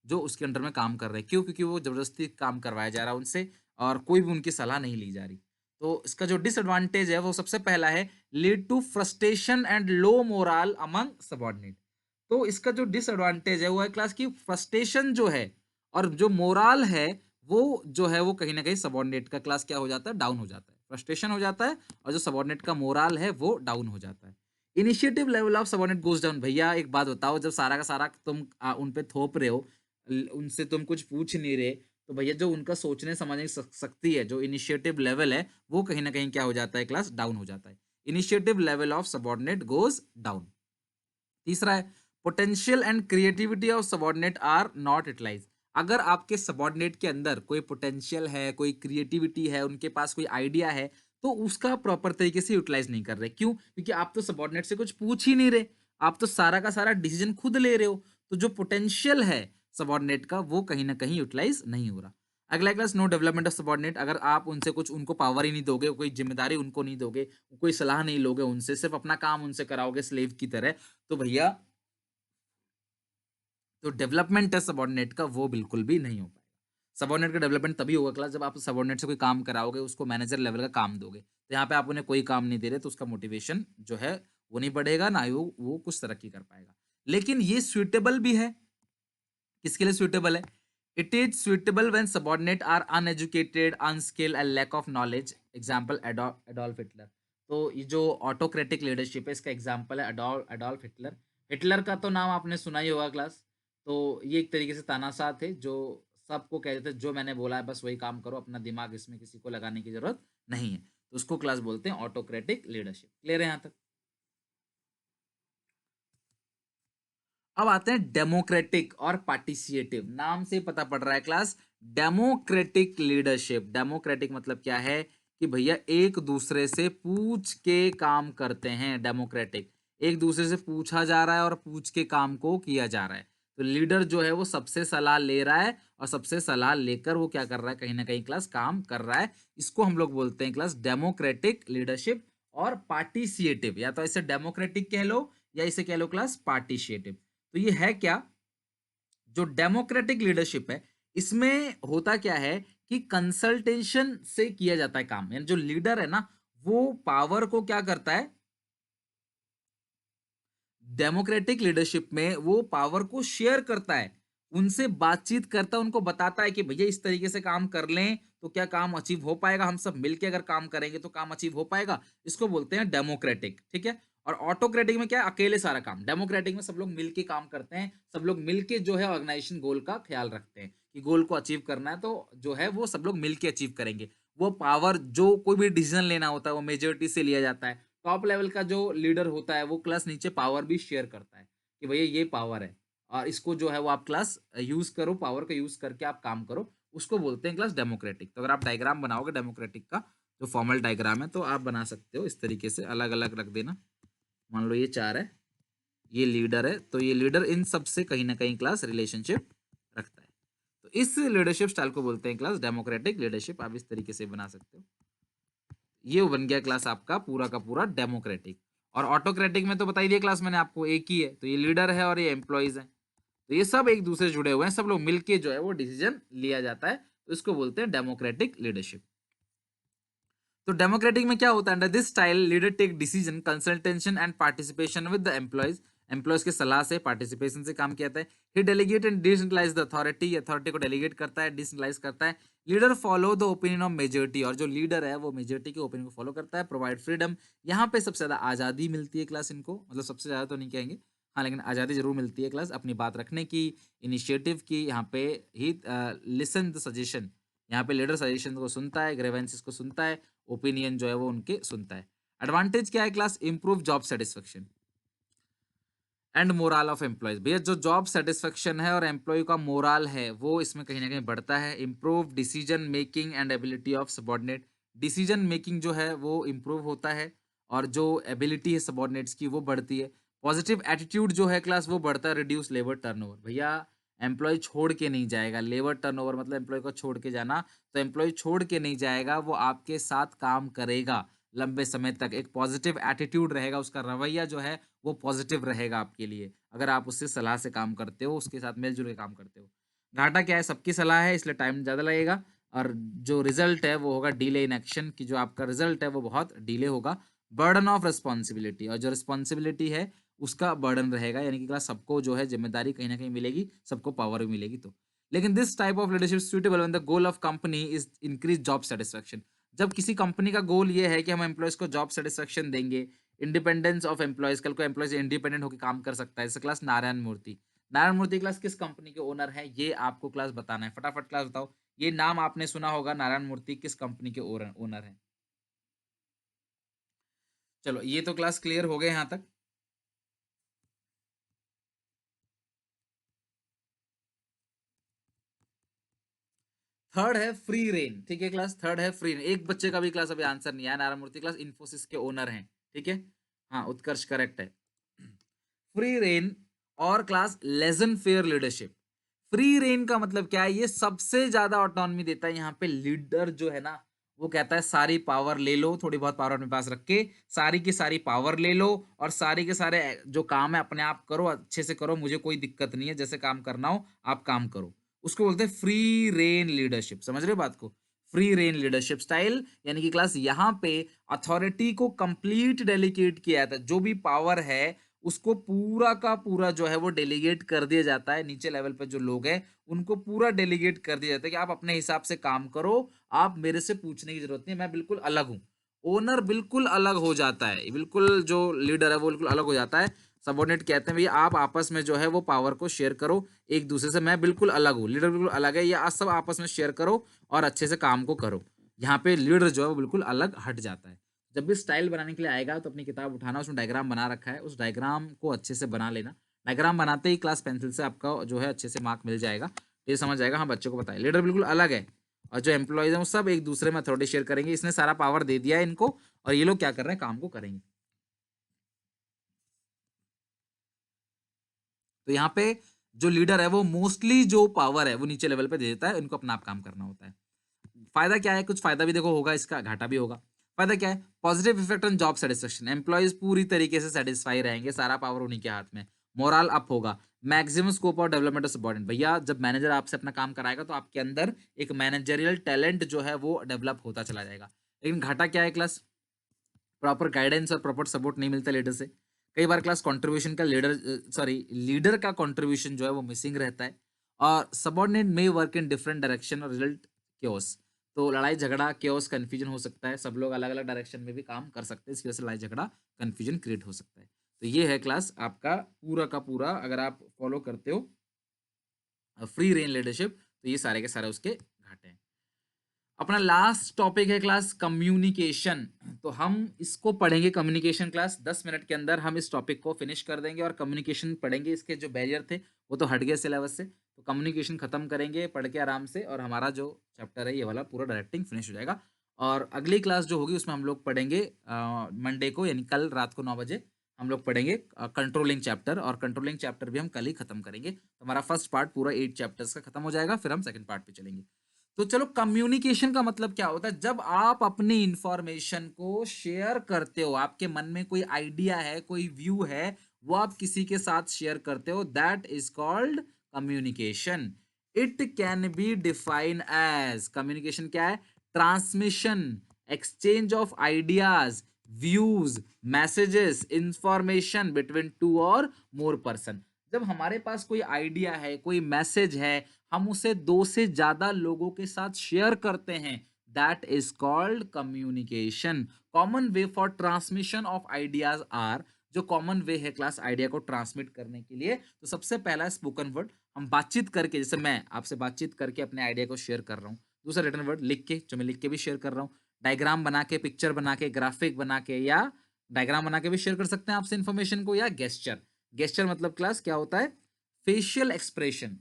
जो उसके अंडर में काम कर रहे हैं। क्यों? क्योंकि वो जबरदस्ती काम करवाया जा रहा है उनसे, और कोई भी उनकी सलाह नहीं ली जा रही। तो इसका जो डिसएडवांटेज है वो सबसे पहला है, lead to frustration and low morale among subordinate. तो इसका जो डिसएडवांटेज है वो है क्लास की फ्रस्ट्रेशन जो है, और जो मोरल है वो जो है वो कहीं ना कहीं सबॉर्डिनेट का क्लास क्या हो जाता है? डाउन हो जाता है। फ्रस्ट्रेशन हो जाता है, और जो सबॉर्डिनेट का मोरल है वो डाउन हो जाता है। Initiative level of subordinate goes down. भैया एक बात बताओ, जब सारा का सारा तुम उन पे थोप रहे हो, उनसे तुम कुछ पूछ नहीं रहे, तो भैया जो उनका सोचने समझने की शक्ति है, जो इनिशिएटिव लेवल है, वो कहीं ना कहीं क्या हो जाता है? क्लास डाउन हो जाता है। Initiative level of subordinate goes down. तीसरा है, potential and creativity of subordinate are not utilize. अगर आपके सबॉर्डिनेट के अंदर कोई पोटेंशियल है, कोई क्रिएटिविटी है, उनके पास कोई आइडिया है, तो उसका प्रॉपर तरीके से यूटिलाइज नहीं कर रहे। क्यों? क्योंकि आप तो सबॉर्डिनेट से कुछ पूछ ही नहीं रहे, आप तो सारा का सारा डिसीजन खुद ले रहे हो। तो जो पोटेंशियल है सबॉर्डिनेट का, वो कहीं ना कहीं यूटिलाइज नहीं हो रहा। अगला class, no development of subordinate. अगर आप उनसे कुछ, उनको पावर ही नहीं दोगे, कोई जिम्मेदारी उनको नहीं दोगे, कोई सलाह नहीं लोगे उनसे, सिर्फ अपना काम उनसे कराओगे स्लेव की तरह, तो भैया तो डेवलपमेंट है सबॉर्डिनेट का, वो बिल्कुल भी नहीं हो पाएगा। सबॉर्डिनेट का डेवलपमेंट तभी होगा क्लास, जब आप सबॉर्डिनेट से कोई काम कराओगे, उसको मैनेजर लेवल का काम दोगे। तो यहाँ पे आप उन्हें कोई काम नहीं दे रहे, तो उसका मोटिवेशन जो है वो नहीं बढ़ेगा, ना ही वो कुछ तरक्की कर पाएगा। लेकिन ये सुइटेबल भी है। किसके लिए सुइटेबल है? It is suitable when subordinate are uneducated, unskilled and lack of knowledge. Example Adolf Hitler. तो ये जो ऑटोक्रेटिक लीडरशिप है, इसका एग्जांपल है एडोल्फ हिटलर। हिटलर का तो नाम आपने सुना ही होगा क्लास। तो ये एक तरीके से तानाशाह थे, जो सबको कहते थे जो मैंने बोला है बस वही काम करो, अपना दिमाग इसमें किसी को लगाने की जरूरत नहीं है। तो उसको क्लास बोलते हैं ऑटोक्रेटिक लीडरशिप। क्लियर है यहाँ तक? अब आते हैं डेमोक्रेटिक और पार्टिसिपेटिव। नाम से पता पड़ रहा है क्लास, डेमोक्रेटिक लीडरशिप। डेमोक्रेटिक मतलब क्या है? कि भैया एक दूसरे से पूछ के काम करते हैं। डेमोक्रेटिक, एक दूसरे से पूछा जा रहा है और पूछ के काम को किया जा रहा है। तो लीडर जो है वो सबसे सलाह ले रहा है, और सबसे सलाह लेकर वो क्या कर रहा है? कहीं ना कहीं क्लास काम कर रहा है। इसको हम लोग बोलते हैं क्लास डेमोक्रेटिक लीडरशिप। और पार्टिसिपेटिव, या तो इसे डेमोक्रेटिक कह लो, या इसे कह लो क्लास पार्टिसिपेटिव। तो ये है क्या? जो डेमोक्रेटिक लीडरशिप है, इसमें होता क्या है कि कंसल्टेशन से किया जाता है काम। यानी जो लीडर है ना, वो पावर को क्या करता है? डेमोक्रेटिक लीडरशिप में वो पावर को शेयर करता है, उनसे बातचीत करता है, उनको बताता है कि भैया इस तरीके से काम कर लें तो क्या काम अचीव हो पाएगा, हम सब मिलके अगर काम करेंगे तो काम अचीव हो पाएगा। इसको बोलते हैं डेमोक्रेटिक। ठीक है? और ऑटोक्रेटिक में क्या है? अकेले सारा काम। डेमोक्रेटिक में सब लोग मिलके काम करते हैं, सब लोग मिलके जो है ऑर्गेनाइजेशन गोल का ख्याल रखते हैं कि गोल को अचीव करना है, तो जो है वो सब लोग मिलके अचीव करेंगे। वो पावर, जो कोई भी डिसीजन लेना होता है, वो मेजोरिटी से लिया जाता है। टॉप लेवल का जो लीडर होता है वो क्लास नीचे पावर भी शेयर करता है कि भैया ये पावर है, और इसको जो है वो आप क्लास यूज करो, पावर का यूज करके आप काम करो। उसको बोलते हैं क्लास डेमोक्रेटिक। तो अगर आप डायग्राम बनाओगे डेमोक्रेटिक का, जो फॉर्मल डायग्राम है, तो आप बना सकते हो इस तरीके से, अलग अलग रख देना। मान लो ये चार है, ये लीडर है, तो ये लीडर इन सब से कहीं ना कहीं क्लास रिलेशनशिप रखता है। तो इस लीडरशिप स्टाइल को बोलते हैं क्लास डेमोक्रेटिक लीडरशिप। आप इस तरीके से बना सकते हो। ये बन गया क्लास आपका पूरा का पूरा डेमोक्रेटिक। और ऑटोक्रेटिक में तो बता ही दिया क्लास मैंने आपको, एक ही है। तो ये लीडर है और ये एम्प्लॉइज है, तो ये सब एक दूसरे से जुड़े हुए हैं, सब लोग मिलके जो है वो डिसीजन लिया जाता है। तो इसको बोलते हैं डेमोक्रेटिक लीडरशिप। तो डेमोक्रेटिक में क्या होता है? Under this style leader take decision, consultation and participation with the employees. Employees के सलाह से, पार्टिसिपेशन से काम किया जाता है। He delegate and decentralise the authority. Authority को डेलीगेट करता है, डिसेंट्रलाइज करता है। Leader follow the opinion of majority. और जो लीडर है वो मेजोरिटी के ओपिनियन को फॉलो करता है। Provide freedom. यहाँ पे सबसे ज्यादा आजादी मिलती है क्लास इनको, मतलब सबसे ज्यादा तो नहीं कहेंगे, हाँ, लेकिन आजादी जरूर मिलती है क्लास अपनी बात रखने की, इनिशिएटिव की। यहाँ पे ही लिसन द सजेशन। यहाँ पे लीडर सजेशन को सुनता है, ग्रेवेंसेस को सुनता है, ओपिनियन जो है वो उनके सुनता है। एडवांटेज क्या है class? Improve job satisfaction and moral of employees. भैया जो जॉब सेटिस्फेक्शन है और एम्प्लॉय का मोरल है वो इसमें कहीं ना कहीं बढ़ता है। Improve decision making and ability of subordinate. Decision making जो है वो इम्प्रूव होता है और जो एबिलिटी है सबॉर्डिनेट्स की वो बढ़ती है। पॉजिटिव एटीट्यूड जो है क्लास वो बढ़ता है। Reduce labour turnover. भैया एम्प्लॉय छोड़ के नहीं जाएगा। लेबर टर्नओवर मतलब एम्प्लॉय को छोड़ के जाना, तो एम्प्लॉय छोड़ के नहीं जाएगा, वो आपके साथ काम करेगा लंबे समय तक। एक पॉजिटिव एटीट्यूड रहेगा, उसका रवैया जो है वो पॉजिटिव रहेगा आपके लिए, अगर आप उससे सलाह से काम करते हो, उसके साथ मिलजुल के काम करते हो। घाटा क्या है? सबकी सलाह है इसलिए टाइम ज़्यादा लगेगा, और जो रिजल्ट है वो होगा डिले इन एक्शन, की जो आपका रिजल्ट है वो बहुत डिले होगा। बर्डन ऑफ रिस्पॉन्सिबिलिटी, और जो रिस्पॉन्सिबिलिटी है उसका बर्डन रहेगा, यानी कि क्लास सबको जो है जिम्मेदारी कहीं ना कहीं मिलेगी, सबको पावर भी मिलेगी। तो लेकिन this type of leadership suitable when the goal of company is increase job satisfaction. जब किसी कंपनी का गोल ये है कि हम एम्प्लॉयज को जॉब सेटिस्फेक्शन देंगे, इंडिपेंडेंस ऑफ एम्प्लॉयज, कल को एम्प्लॉयज इंडिपेंडेंट होकर काम कर सकता है। जैसे क्लास नारायण मूर्ति। नारायण मूर्ति क्लास किस कंपनी के ओनर है ये आपको क्लास बताना है। फटाफट क्लास बताओ, ये नाम आपने सुना होगा, नारायण मूर्ति किस कंपनी के ओनर है? चलो ये तो क्लास क्लियर हो गए यहाँ तक। थर्ड है फ्री रेन। ठीक है क्लास, थर्ड है फ्री रेन। एक बच्चे का भी क्लास अभी आंसर नहीं आया। नारायण मूर्ति क्लास इन्फोसिस के ओनर हैं। ठीक है, हाँ उत्कर्ष करेक्ट है। फ्री रेन और class laissez faire leadership. Free rein का मतलब क्या है? ये सबसे ज्यादा ऑटोनॉमी देता है। यहाँ पे लीडर जो है ना, वो कहता है सारी पावर ले लो, थोड़ी बहुत पावर अपने पास रख के सारी की सारी पावर ले लो, और सारी के सारे जो काम है अपने आप करो, अच्छे से करो, मुझे कोई दिक्कत नहीं है, जैसे काम करना हो आप काम करो। उसको बोलते हैं फ्री रेन लीडरशिप। समझ रहे हो बात को? फ्री रेन लीडरशिप स्टाइल, यानी कि क्लास यहाँ पे अथॉरिटी को कंप्लीट डेलीगेट किया था। जो भी पावर है उसको पूरा का पूरा जो है वो डेलीगेट कर दिया जाता है। नीचे लेवल पे जो लोग हैं उनको पूरा डेलीगेट कर दिया जाता है कि आप अपने हिसाब से काम करो, आप मेरे से पूछने की जरूरत नहीं है, मैं बिल्कुल अलग हूँ। ओनर बिल्कुल अलग हो जाता है, बिल्कुल जो लीडर है वो बिल्कुल अलग हो जाता है। सबॉर्डिनेट कहते हैं भैया आप आपस में जो है वो पावर को शेयर करो एक दूसरे से, मैं बिल्कुल अलग हूँ, लीडर बिल्कुल अलग है, ये आज सब आपस में शेयर करो और अच्छे से काम को करो। यहाँ पे लीडर जो है वो बिल्कुल अलग हट जाता है। जब भी स्टाइल बनाने के लिए आएगा तो अपनी किताब उठाना, उसमें डायग्राम बना रखा है, उस डायग्राम को अच्छे से बना लेना। डायग्राम बनाते ही क्लास पेंसिल से आपका जो है अच्छे से मार्क मिल जाएगा, ये समझ आएगा। हाँ बच्चों को बताए लीडर बिल्कुल अलग है, और जो एम्प्लॉयज हैं वो सब एक दूसरे में अथॉरिटी शेयर करेंगे। इसने सारा पावर दे दिया है इनको, और ये लोग क्या कर रहे हैं? काम को करेंगे। तो यहाँ पे जो लीडर है वो मोस्टली जो पावर है वो नीचे लेवल पे दे देता है, इनको अपना आप काम करना होता है। फायदा क्या है? कुछ फायदा भी देखो होगा, इसका घाटा भी होगा। फायदा क्या है? Positive effect on job satisfaction. Employees पूरी तरीके से सेटिस्फाई रहेंगे, सारा पावर उन्हीं के हाथ में। मोरल अप होगा। मैक्सिमम स्कोप और डेवलपमेंट ऑफ सबॉर्डिनेट। भैया जब मैनेजर आपसे अपना काम कराएगा तो आपके अंदर एक मैनेजरियल टैलेंट जो है वो डेवलप होता चला जाएगा। लेकिन घाटा क्या है क्लास? प्रॉपर गाइडेंस और प्रॉपर सपोर्ट नहीं मिलता लीडर से। कई बार क्लास कंट्रीब्यूशन का लीडर का कंट्रीब्यूशन जो है वो मिसिंग रहता है। और सबॉर्डिनेट में वर्क इन डिफरेंट डायरेक्शन और रिजल्ट क्योस। तो लड़ाई झगड़ा क्योस कंफ्यूजन हो सकता है, सब लोग अलग अलग डायरेक्शन में भी काम कर सकते हैं, इसकी वजह से लड़ाई झगड़ा कंफ्यूजन क्रिएट हो सकता है। तो ये है क्लास आपका पूरा का पूरा, अगर आप फॉलो करते हो फ्री रेन लीडरशिप, तो ये सारे के सारे उसके घाटे हैं। अपना लास्ट टॉपिक है क्लास कम्युनिकेशन। तो हम इसको पढ़ेंगे कम्युनिकेशन क्लास 10 मिनट के अंदर हम इस टॉपिक को फिनिश कर देंगे, और कम्युनिकेशन पढ़ेंगे। इसके जो बैरियर थे वो तो हट गए सिलेबस से, तो कम्युनिकेशन खत्म करेंगे पढ़ के आराम से, और हमारा जो चैप्टर है ये वाला पूरा डायरेक्टिंग फिनिश हो जाएगा। और अगली क्लास जो होगी उसमें हम लोग पढ़ेंगे मंडे को, यानी कल रात को 9 बजे हम लोग पढ़ेंगे कंट्रोलिंग चैप्टर, और कंट्रोलिंग चैप्टर भी हम कल ही खत्म करेंगे। तो हमारा फर्स्ट पार्ट पूरा 8 चैप्टर्स का खत्म हो जाएगा, फिर हम सेकंड पार्ट पे चलेंगे। तो चलो, कम्युनिकेशन का मतलब क्या होता है? जब आप अपनी इंफॉर्मेशन को शेयर करते हो, आपके मन में कोई आइडिया है, कोई व्यू है, वो आप किसी के साथ शेयर करते हो, that is called communication. It can be define as, communication क्या है? Transmission, exchange of ideas, views, messages, information between two और मोर पर्सन। जब हमारे पास कोई आइडिया है, कोई मैसेज है, हम उसे दो से ज्यादा लोगों के साथ शेयर करते हैं, that is called communication. Common way for transmission of ideas are, जो कॉमन वे है क्लास आइडिया को ट्रांसमिट करने के लिए, तो सबसे पहला स्पोकन वर्ड, हम बातचीत करके, जैसे मैं आपसे बातचीत करके अपने आइडिया को शेयर कर रहा हूँ। दूसरा रिटन वर्ड लिख के, जो मैं लिख के भी शेयर कर रहा हूँ। डायग्राम बना के, पिक्चर बना के, ग्राफिक बना के, या डायग्राम बना के भी शेयर कर सकते हैं आपसे इन्फॉर्मेशन को, या गेस्चर। गेस्चर मतलब क्लास क्या होता है, फेशियल एक्सप्रेशन।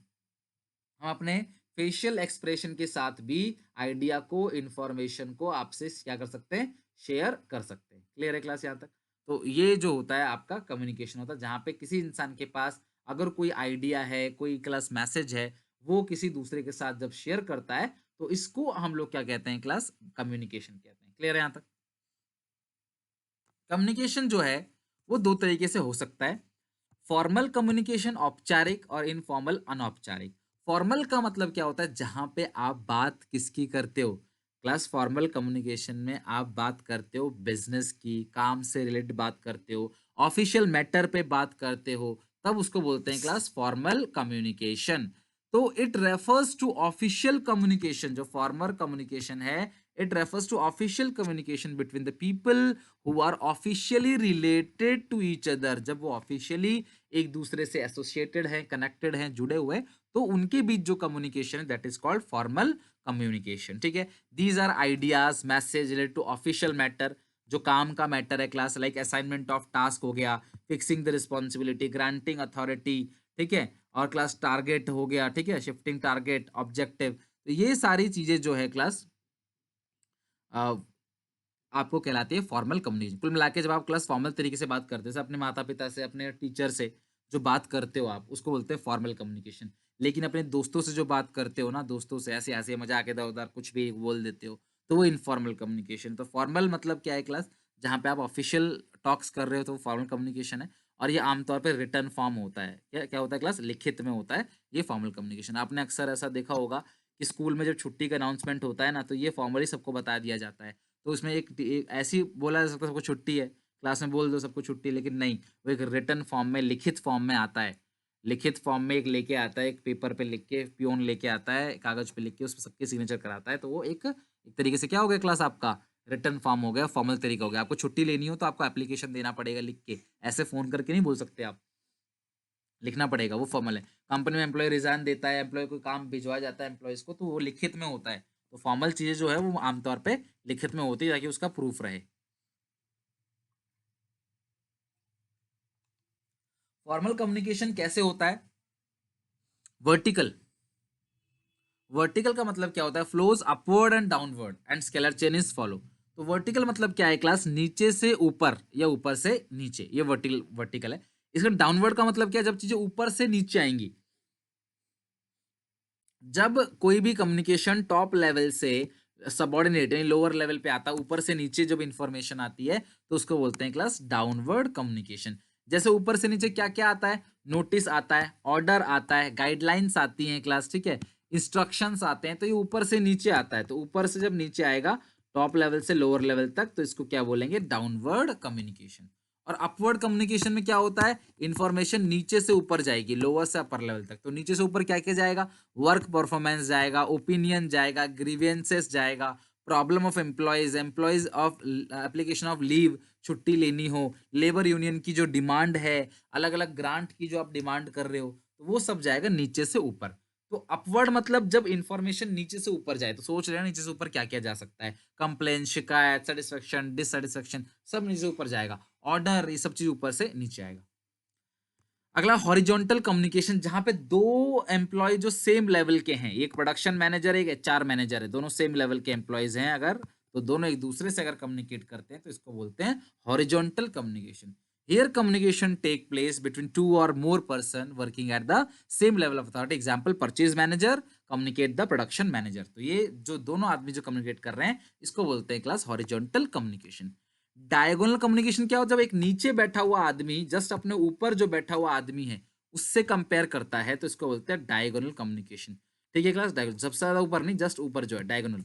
हम अपने फेशियल एक्सप्रेशन के साथ भी आइडिया को, इंफॉर्मेशन को आपसे क्या कर सकते हैं, शेयर कर सकते हैं। क्लियर है क्लास यहाँ तक? तो ये जो होता है आपका कम्युनिकेशन होता है, जहां पे किसी इंसान के पास अगर कोई आइडिया है, कोई क्लास मैसेज है, वो किसी दूसरे के साथ जब शेयर करता है, तो इसको हम लोग क्या कहते हैं क्लास, कम्युनिकेशन कहते हैं। क्लियर है यहाँ तक? कम्युनिकेशन जो है वो दो तरीके से हो सकता है, फॉर्मल कम्युनिकेशन औपचारिक, और इनफॉर्मल अनौपचारिक। फॉर्मल का मतलब क्या होता है, जहां पे आप बात किसकी करते हो, क्लास फॉर्मल कम्युनिकेशन में आप बात करते हो बिजनेस की, काम से रिलेटेड बात करते हो, ऑफिशियल मैटर पे बात करते हो, तब उसको बोलते हैं क्लास फॉर्मल कम्युनिकेशन। तो it refers to official communication, जो फॉर्मल कम्युनिकेशन है, it refers to official communication between the people who are officially related to each other. जब वो ऑफिशियली एक दूसरे से एसोसिएटेड हैं, कनेक्टेड हैं, जुड़े हुए, तो उनके बीच जो कम्युनिकेशन है, that is called formal communication. ठीक है, these are ideas message related to official matter, जो काम का मैटर है class, like assignment of task हो गया, fixing the responsibility, granting authority, ठीक है, और क्लास टारगेट हो गया, ठीक है, शिफ्टिंग टारगेट, ऑब्जेक्टिव। तो ये सारी चीजें जो है क्लास आपको कहलाती है फॉर्मल कम्युनिकेशन। कुल मिला के जब आप क्लास फॉर्मल तरीके से बात करते हैं, अपने माता पिता से, अपने टीचर से जो बात करते हो आप, उसको बोलते हैं फॉर्मल कम्युनिकेशन। लेकिन अपने दोस्तों से जो बात करते हो ना, दोस्तों से ऐसे ऐसे मजाक इधर उधर कुछ भी बोल देते हो, तो वो इनफॉर्मल कम्युनिकेशन। तो फॉर्मल मतलब क्या है क्लास, जहाँ पे आप ऑफिशियल टॉक्स कर रहे हो, तो वो फॉर्मल कम्युनिकेशन है। और ये आमतौर पर रिटर्न फॉर्म होता है, क्या क्या होता है क्लास, लिखित में होता है, ये फॉर्मल कम्युनिकेशन। आपने अक्सर ऐसा देखा होगा कि स्कूल में जब छुट्टी का अनाउंसमेंट होता है ना, तो ये फॉर्मली सबको बता दिया जाता है। तो उसमें एक ऐसी बोला जा सकता है सबको छुट्टी है, क्लास में बोल दो सबको छुट्टी, लेकिन नहीं, वो एक रिटन फॉर्म में, लिखित फॉर्म में आता है। लिखित फॉर्म में एक लेके आता है, एक पेपर पे लिख के पियोन लेके आता है, कागज पे लिख के उस पर सबके सिग्नेचर कराता है, तो वो एक तरीके से क्या हो गया क्लास, आपका रिटन फॉर्म हो गया, फॉर्मल तरीका हो गया। आपको छुट्टी लेनी हो तो आपको एप्लीकेशन देना पड़ेगा लिख के, ऐसे फोन करके नहीं बोल सकते आप, लिखना पड़ेगा, वो फॉर्मल है। कंपनी में एम्प्लॉय रिजाइन देता है, एम्प्लॉय को काम भिजवाया जाता है एम्प्लॉयज को, तो वो लिखित में होता है। तो फॉर्मल चीजें जो है वो आमतौर पे लिखित में होती है, ताकि उसका प्रूफ रहे। फॉर्मल कम्युनिकेशन कैसे होता है, वर्टिकल। वर्टिकल का मतलब क्या होता है, flows upward and downward and scalar chain is follow. तो वर्टिकल मतलब क्या है क्लास, नीचे से ऊपर या ऊपर से नीचे, ये वर्टिकल वर्टिकल है। इसका डाउनवर्ड का मतलब क्या है, जब चीजें ऊपर से नीचे आएंगी। जब कोई भी कम्युनिकेशन टॉप लेवल से सबऑर्डिनेट यानी लोअर लेवल पे आता है, ऊपर से नीचे जब इंफॉर्मेशन आती है, तो उसको बोलते हैं क्लास डाउनवर्ड कम्युनिकेशन। जैसे ऊपर से नीचे क्या क्या आता है, नोटिस आता है, ऑर्डर आता है, गाइडलाइंस आती हैं क्लास, ठीक है, इंस्ट्रक्शंस आते हैं, तो ये ऊपर से नीचे आता है। तो ऊपर से जब नीचे आएगा, टॉप लेवल से लोअर लेवल तक, तो इसको क्या बोलेंगे, डाउनवर्ड कम्युनिकेशन। और अपवर्ड कम्युनिकेशन में क्या होता है, इंफॉर्मेशन नीचे से ऊपर जाएगी, लोअर से अपर लेवल तक। तो नीचे से ऊपर क्या क्या जाएगा, वर्क परफॉर्मेंस जाएगा, ओपिनियन जाएगा, ग्रीवेंसेस जाएगा, problem of employees, employees of application of leave, छुट्टी लेनी हो, लेबर यूनियन की जो डिमांड है, अलग अलग ग्रांट की जो आप डिमांड कर रहे हो, तो वो सब जाएगा नीचे से ऊपर। तो अपवर्ड मतलब जब इंफॉर्मेशन नीचे से ऊपर जाए, तो सोच रहे हैं नीचे से ऊपर क्या क्या जा सकता है, कंप्लेन, शिकायत, सेटिस्फेक्शन, डिससेटिस्फेक्शन, सब नीचे से ऊपर जाएगा, ऑर्डर, ये सब चीज ऊपर से नीचे आएगा। अगला हॉरिजॉन्टल कम्युनिकेशन, जहां पे दो एम्प्लॉय जो सेम लेवल के हैं, एक प्रोडक्शन मैनेजर एक एचआर मैनेजर है, दोनों सेम लेवल के एम्प्लॉयज हैं अगर, तो दोनों एक दूसरे से अगर कम्युनिकेट करते हैं, तो इसको बोलते हैं horizontal communication. Here communication take place between two और more person working at the same level of authority. Example, purchase manager communicate the production manager. तो ये जो दोनों आदमी जो कम्युनिकेट कर रहे हैं, इसको बोलते हैं class horizontal communication. Diagonal communication क्या हो, जब एक नीचे बैठा हुआ आदमी जस्ट अपने ऊपर जो बैठा हुआ आदमी है उससे कंपेयर करता है, तो इसको बोलते हैं डायगोनल कम्युनिकेशन। ठीक है क्लास, डायगोनल सबसे ज्यादा ऊपर नहीं, जस्ट ऊपर जो है diagonal.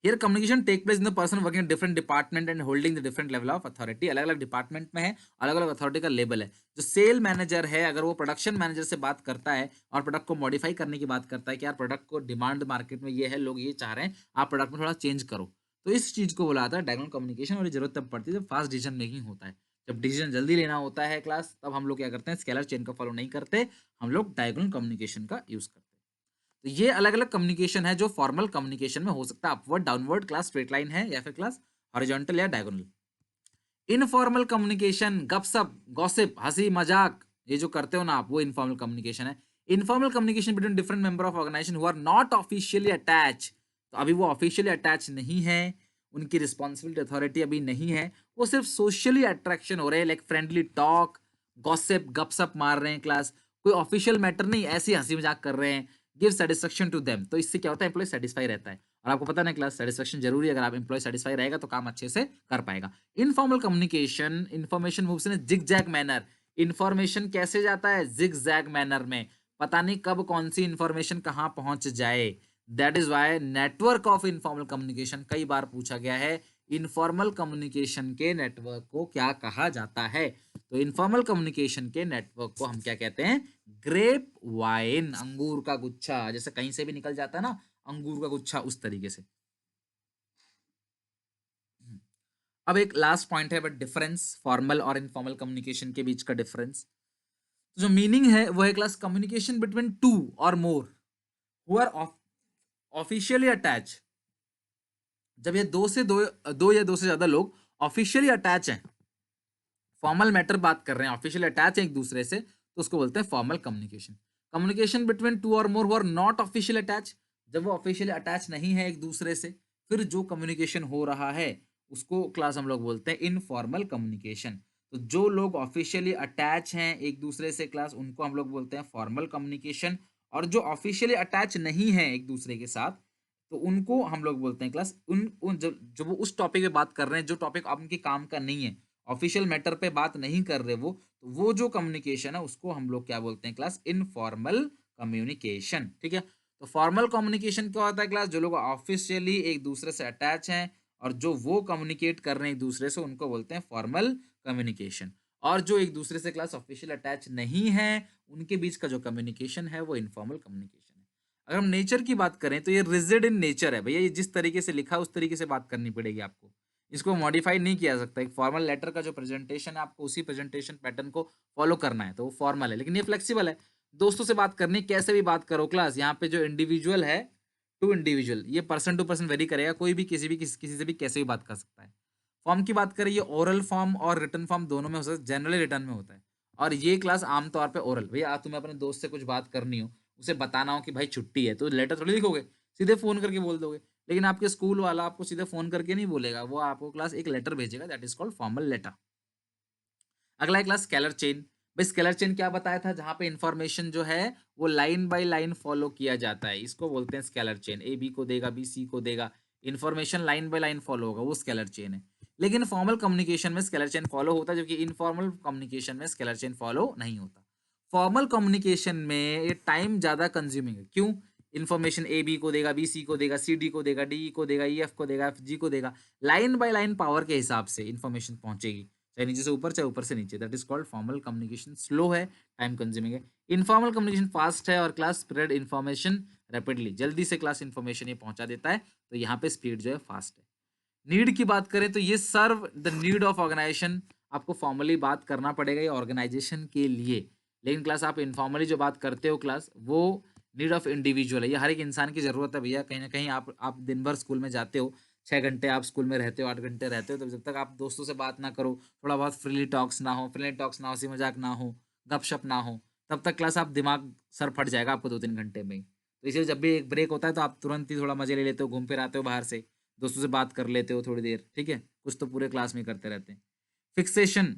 Here communication take place in the person working different department and holding the different level of authority. अलग अलग डिपार्टमेंट में है, अलग अलग अथॉरिटी का लेवल है। जो सेल मैनेजर है, अगर वो प्रोडक्शन मैनेजर से बात करता है और प्रोडक्ट को मॉडिफाई करने की बात करता है कि यार प्रोडक्ट को डिमांड मार्केट में ये है, लोग ये चाह रहे हैं, आप प्रोडक्ट में थोड़ा चेंज करो, तो इस चीज को बोला जाता है डायगोनल कम्युनिकेशन। और ये जरूरत तब पड़ती है जब फास्ट डिसीजन मेकिंग होता है, जब डिसीजन जल्दी लेना होता है क्लास, तब हम लोग क्या करते हैं, स्केलर चेन का फॉलो नहीं करते, हम लोग डायगोनल कम्युनिकेशन का यूज करते हैं। तो ये अलग अलग कम्युनिकेशन है जो फॉर्मल कम्युनिकेशन में हो सकता है, upward, downward, class straight line है या फिर क्लास हॉरिजॉन्टल या डायगोनल। इनफॉर्मल कम्युनिकेशन, गपशप, गॉसिप, हंसी मजाक, ये जो करते हो ना आप, वो इनफॉर्मल कम्युनिकेशन है। Informal communication between different member of organization who are not officially attach, तो अभी वो ऑफिशियली अटैच नहीं है, उनकी रिस्पॉन्सिबिलिटी अथॉरिटी अभी नहीं है, वो सिर्फ सोशली अट्रैक्शन हो रहे हैं, लाइक फ्रेंडली टॉक, गॉसिप, गपशप मार रहे हैं क्लास, कोई ऑफिशियल मैटर नहीं, ऐसे ही हंसी मजाक कर रहे हैं, गिव सेटिस्फेक्शन टू देम। तो इससे क्या होता है, एम्प्लॉय सेटिस्फाई रहता है। और आपको पता ना क्लास, सेटिस्फेक्शन जरूरी है, अगर आप एम्प्लॉय सेटिस्फाई रहेगा तो काम अच्छे से कर पाएगा। Informal communication, information moves in zig zag manner, information कैसे जाता है, जिग जैग मैनर में, पता नहीं कब कौन सी इन्फॉर्मेशन कहां पहुंच जाए। That is why network of informal communication कई बार पूछा गया है, इनफॉर्मल कम्युनिकेशन के नेटवर्क को क्या कहा जाता है। तो इनफॉर्मल कम्युनिकेशन के नेटवर्क को हम क्या कहते हैं, ग्रेप वाइन, अंगूर का गुच्छा, जैसे कहीं से भी निकल जाता है ना अंगूर का गुच्छा, उस तरीके से। अब एक लास्ट पॉइंट है, बट डिफरेंस फॉर्मल और इनफॉर्मल कम्युनिकेशन के बीच का डिफरेंस, जो मीनिंग है वो है क्लास कम्युनिकेशन बिटवीन टू और more who are officially attach. जब ये दो या दो से ज्यादा लोग ऑफिशियली अटैच हैं, फॉर्मल मैटर बात कर रहे हैं, ऑफिशियली अटैच है एक दूसरे से, तो उसको बोलते हैं formal communication. Communication between two और more who are not official attach, जब वो ऑफिशियली अटैच नहीं है एक दूसरे से, फिर जो कम्युनिकेशन हो रहा है उसको क्लास हम लोग बोलते हैं इनफॉर्मल कम्युनिकेशन। तो जो लोग ऑफिशियली अटैच हैं एक दूसरे से क्लास, उनको हम लोग बोलते हैं फॉर्मल कम्युनिकेशन, और जो ऑफिशियली अटैच नहीं है एक दूसरे के साथ, तो उनको हम लोग बोलते हैं क्लास उन जो वो उस टॉपिक पे बात कर रहे हैं जो टॉपिक आपके काम का नहीं है, ऑफिशियल मैटर पे बात नहीं कर रहे वो, तो वो जो कम्युनिकेशन है उसको हम लोग क्या बोलते हैं क्लास, इनफॉर्मल कम्युनिकेशन। ठीक है, तो फॉर्मल कम्युनिकेशन क्या होता है क्लास, जो लोग ऑफिशियली एक दूसरे से अटैच हैं और जो वो कम्युनिकेट कर रहे हैं एक दूसरे से, उनको बोलते हैं फॉर्मल कम्युनिकेशन। और जो एक दूसरे से क्लास ऑफिशियल अटैच नहीं है, उनके बीच का जो कम्युनिकेशन है वो इनफॉर्मल कम्युनिकेशन है। अगर हम नेचर की बात करें तो ये रिजिड इन नेचर है भैया, ये जिस तरीके से लिखा है उस तरीके से बात करनी पड़ेगी आपको, इसको मॉडिफाई नहीं किया जा सकता। एक फॉर्मल लेटर का जो प्रेजेंटेशन है, आपको उसी प्रेजेंटेशन पैटर्न को फॉलो करना है, तो वो फॉर्मल है, लेकिन ये फ्लेक्सिबल है, दोस्तों से बात करनी कैसे भी बात करो क्लास। यहाँ पे जो इंडिविजुअल है, टू इंडिविजुअल, ये पर्सन टू पर्सन वेरी करेगा, कोई भी किसी से भी कैसे भी बात कर सकता है। फॉर्म की बात करें, ये ओरल फॉर्म और रिटन फॉर्म दोनों में हो सकता है, जनरली रिटर्न में होता है, और ये क्लास आमतौर पे ओरल। भैया आज तुम्हें अपने दोस्त से कुछ बात करनी हो, उसे बताना हो कि भाई छुट्टी है, तो लेटर थोड़ी लिखोगे, सीधे फोन करके बोल दोगे। लेकिन आपके स्कूल वाला आपको सीधे फोन करके नहीं बोलेगा, वो आपको क्लास एक लेटर भेजेगा, that is called formal letter. अगला है क्लास स्केलर चेन। भाई स्केलर चेन क्या बताया था, जहां पे इंफॉर्मेशन जो है वो लाइन बाय लाइन फॉलो किया जाता है, इसको बोलते हैं स्केलर चेन। ए बी को देगा, बी सी को देगा, information line by line follow होगा, वो स्केलर चेन है। लेकिन फॉर्मल कम्युनिकेशन में स्केलर चेन फॉलो होता है, जबकि इनफॉर्मल कम्युनिकेशन में स्केलर चेन फॉलो नहीं होता। फॉर्मल कम्युनिकेशन में ये टाइम ज्यादा कंज्यूमिंग है, क्यों, इन्फॉर्मेशन ए बी को देगा, बी सी को देगा, सी डी को देगा, डी को देगा, ई एफ को देगा, एफ जी को देगा, लाइन बाय लाइन पावर के हिसाब से इन्फॉर्मेशन पहुंचेगी, चाहे नीचे से ऊपर चाहे ऊपर से नीचे। That is called formal communication slow है, टाइम कंज्यूमिंग है। इनफॉर्मल कम्युनिकेशन फास्ट है और क्लास स्प्रेड इन्फॉर्मेशन रैपिडली, जल्दी से क्लास इन्फॉर्मेशन ये पहुंचा देता है, तो यहाँ पे स्पीड जो है फास्ट है। नीड की बात करें तो ये serve the need of organization, आपको फॉर्मली बात करना पड़ेगा ये ऑर्गेनाइजेशन के लिए, लेकिन क्लास आप इनफॉर्मली जो बात करते हो क्लास, वो नीड ऑफ इंडिविजुअल है, ये हर एक इंसान की जरूरत है भैया। कहीं ना कहीं आप दिन भर स्कूल में जाते हो, 6 घंटे आप स्कूल में रहते हो, 8 घंटे रहते हो, तो जब तक आप दोस्तों से बात ना करो, थोड़ा बहुत फ्रीली टॉक्स ना हो, हंसी मजाक ना हो, गपशप ना हो, तब तक क्लास आप दिमाग सर फट जाएगा आपको 2-3 घंटे में ही। तो इसलिए जब भी एक ब्रेक होता है तो आप तुरंत ही थोड़ा मजे ले लेते हो, घूम फिर आते हो बाहर से, दोस्तों से बात कर लेते हो थोड़ी देर, ठीक है, कुछ तो पूरे क्लास में करते रहते हैं। फिक्सेशन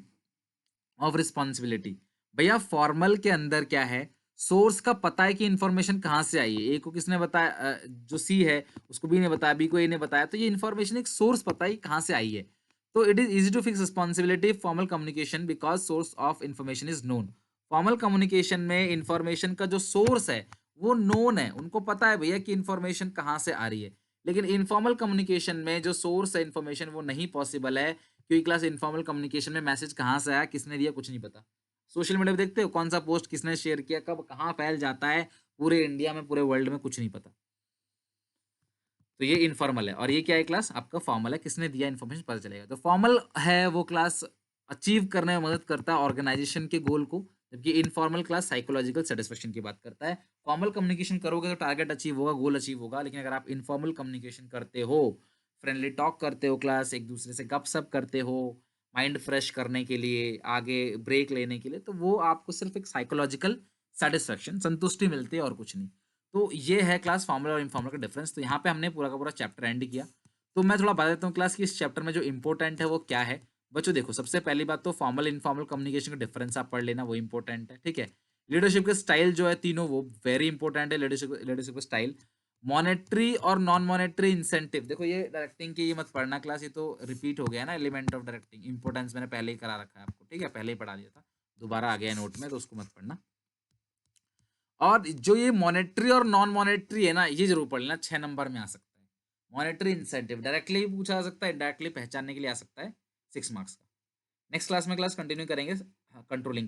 ऑफ रिस्पॉन्सिबिलिटी, भैया फॉर्मल के अंदर क्या है, सोर्स का पता है कि इंफॉर्मेशन कहाँ से आई है, ए को किसने बताया, जो सी है उसको बी ने बताया, बी को ए ने बताया, तो ये इन्फॉर्मेशन एक सोर्स पता है कहाँ से आई है। तो it is easy to fix responsibility formal communication because source of information is known. Formal communication में इंफॉर्मेशन का जो सोर्स है वो नोन है, उनको पता है भैया कि इंफॉर्मेशन कहाँ से आ रही है। लेकिन इनफॉर्मल कम्युनिकेशन में जो सोर्स है इन्फॉर्मेशन वो नहीं पॉसिबल है, क्योंकि क्लास इनफॉर्मल कम्युनिकेशन में मैसेज कहाँ से आया, किसने दिया, कुछ नहीं पता। सोशल मीडिया पे देखते हो कौन सा पोस्ट किसने शेयर किया, कब कहाँ फैल जाता है, पूरे इंडिया में पूरे वर्ल्ड में कुछ नहीं पता। तो ये इनफॉर्मल है, और ये क्या है क्लास, आपका फॉर्मल है, किसने दिया इन्फॉर्मेशन पता चलेगा। तो फॉर्मल है वो क्लास अचीव करने में मदद करता है ऑर्गेनाइजेशन के गोल को, जबकि इनफॉर्मल क्लास साइकोलॉजिकल सेटिस्फेक्शन की बात करता है। फॉर्मल कम्युनिकेशन करोगे तो टारगेट अचीव होगा, गोल अचीव होगा, लेकिन अगर आप इनफॉर्मल कम्युनिकेशन करते हो, फ्रेंडली टॉक करते हो क्लास, एक दूसरे से गप-सप करते हो, माइंड फ्रेश करने के लिए, आगे ब्रेक लेने के लिए, तो वो आपको सिर्फ़ एक साइकोलॉजिकल सैटिस्फैक्शन, संतुष्टि मिलती है और कुछ नहीं। तो ये है क्लास फॉर्मल और इनफॉर्मल का डिफरेंस। तो यहाँ पे हमने पूरा का पूरा चैप्टर एंड किया। तो मैं थोड़ा बता देता हूँ क्लास कि इस चैप्टर में जो इम्पोर्टेंट है वो क्या है। बच्चों देखो, सबसे पहली बात तो फॉर्मल इनफॉर्मल कम्युनिकेशन का डिफरेंस आप पढ़ लेना, वो इम्पोर्टेंट है, ठीक है। लीडरशिप के स्टाइल जो है तीनों, वो वेरी इंपॉर्टेंट है। लीडरशिप लीडरशिप का स्टाइल, मॉनेटरी और नॉन मॉनेटरी इंसेंटिव। देखो ये डायरेक्टिंग की ये मत पढ़ना क्लास, ये तो रिपीट हो गया है ना, एलिमेंट ऑफ डायरेक्टिंग। इंपॉर्टेंस मैंने पहले ही करा रखा है आपको, ठीक है, पहले ही पढ़ा दिया था, दोबारा आ गया है नोट में, तो उसको मत पढ़ना। और जो ये मॉनेटरी और नॉन मॉनेटरी है ना, ये जरूर पढ़ लेना, 6 नंबर में आ सकता है। मॉनेटरी इंसेंटिव डायरेक्टली भी पूछा जा सकता है, डायरेक्टली पहचानने के लिए आ सकता है, 6 मार्क्स का। नेक्स्ट क्लास में क्लास कंटिन्यू करेंगे कंट्रोलिंग।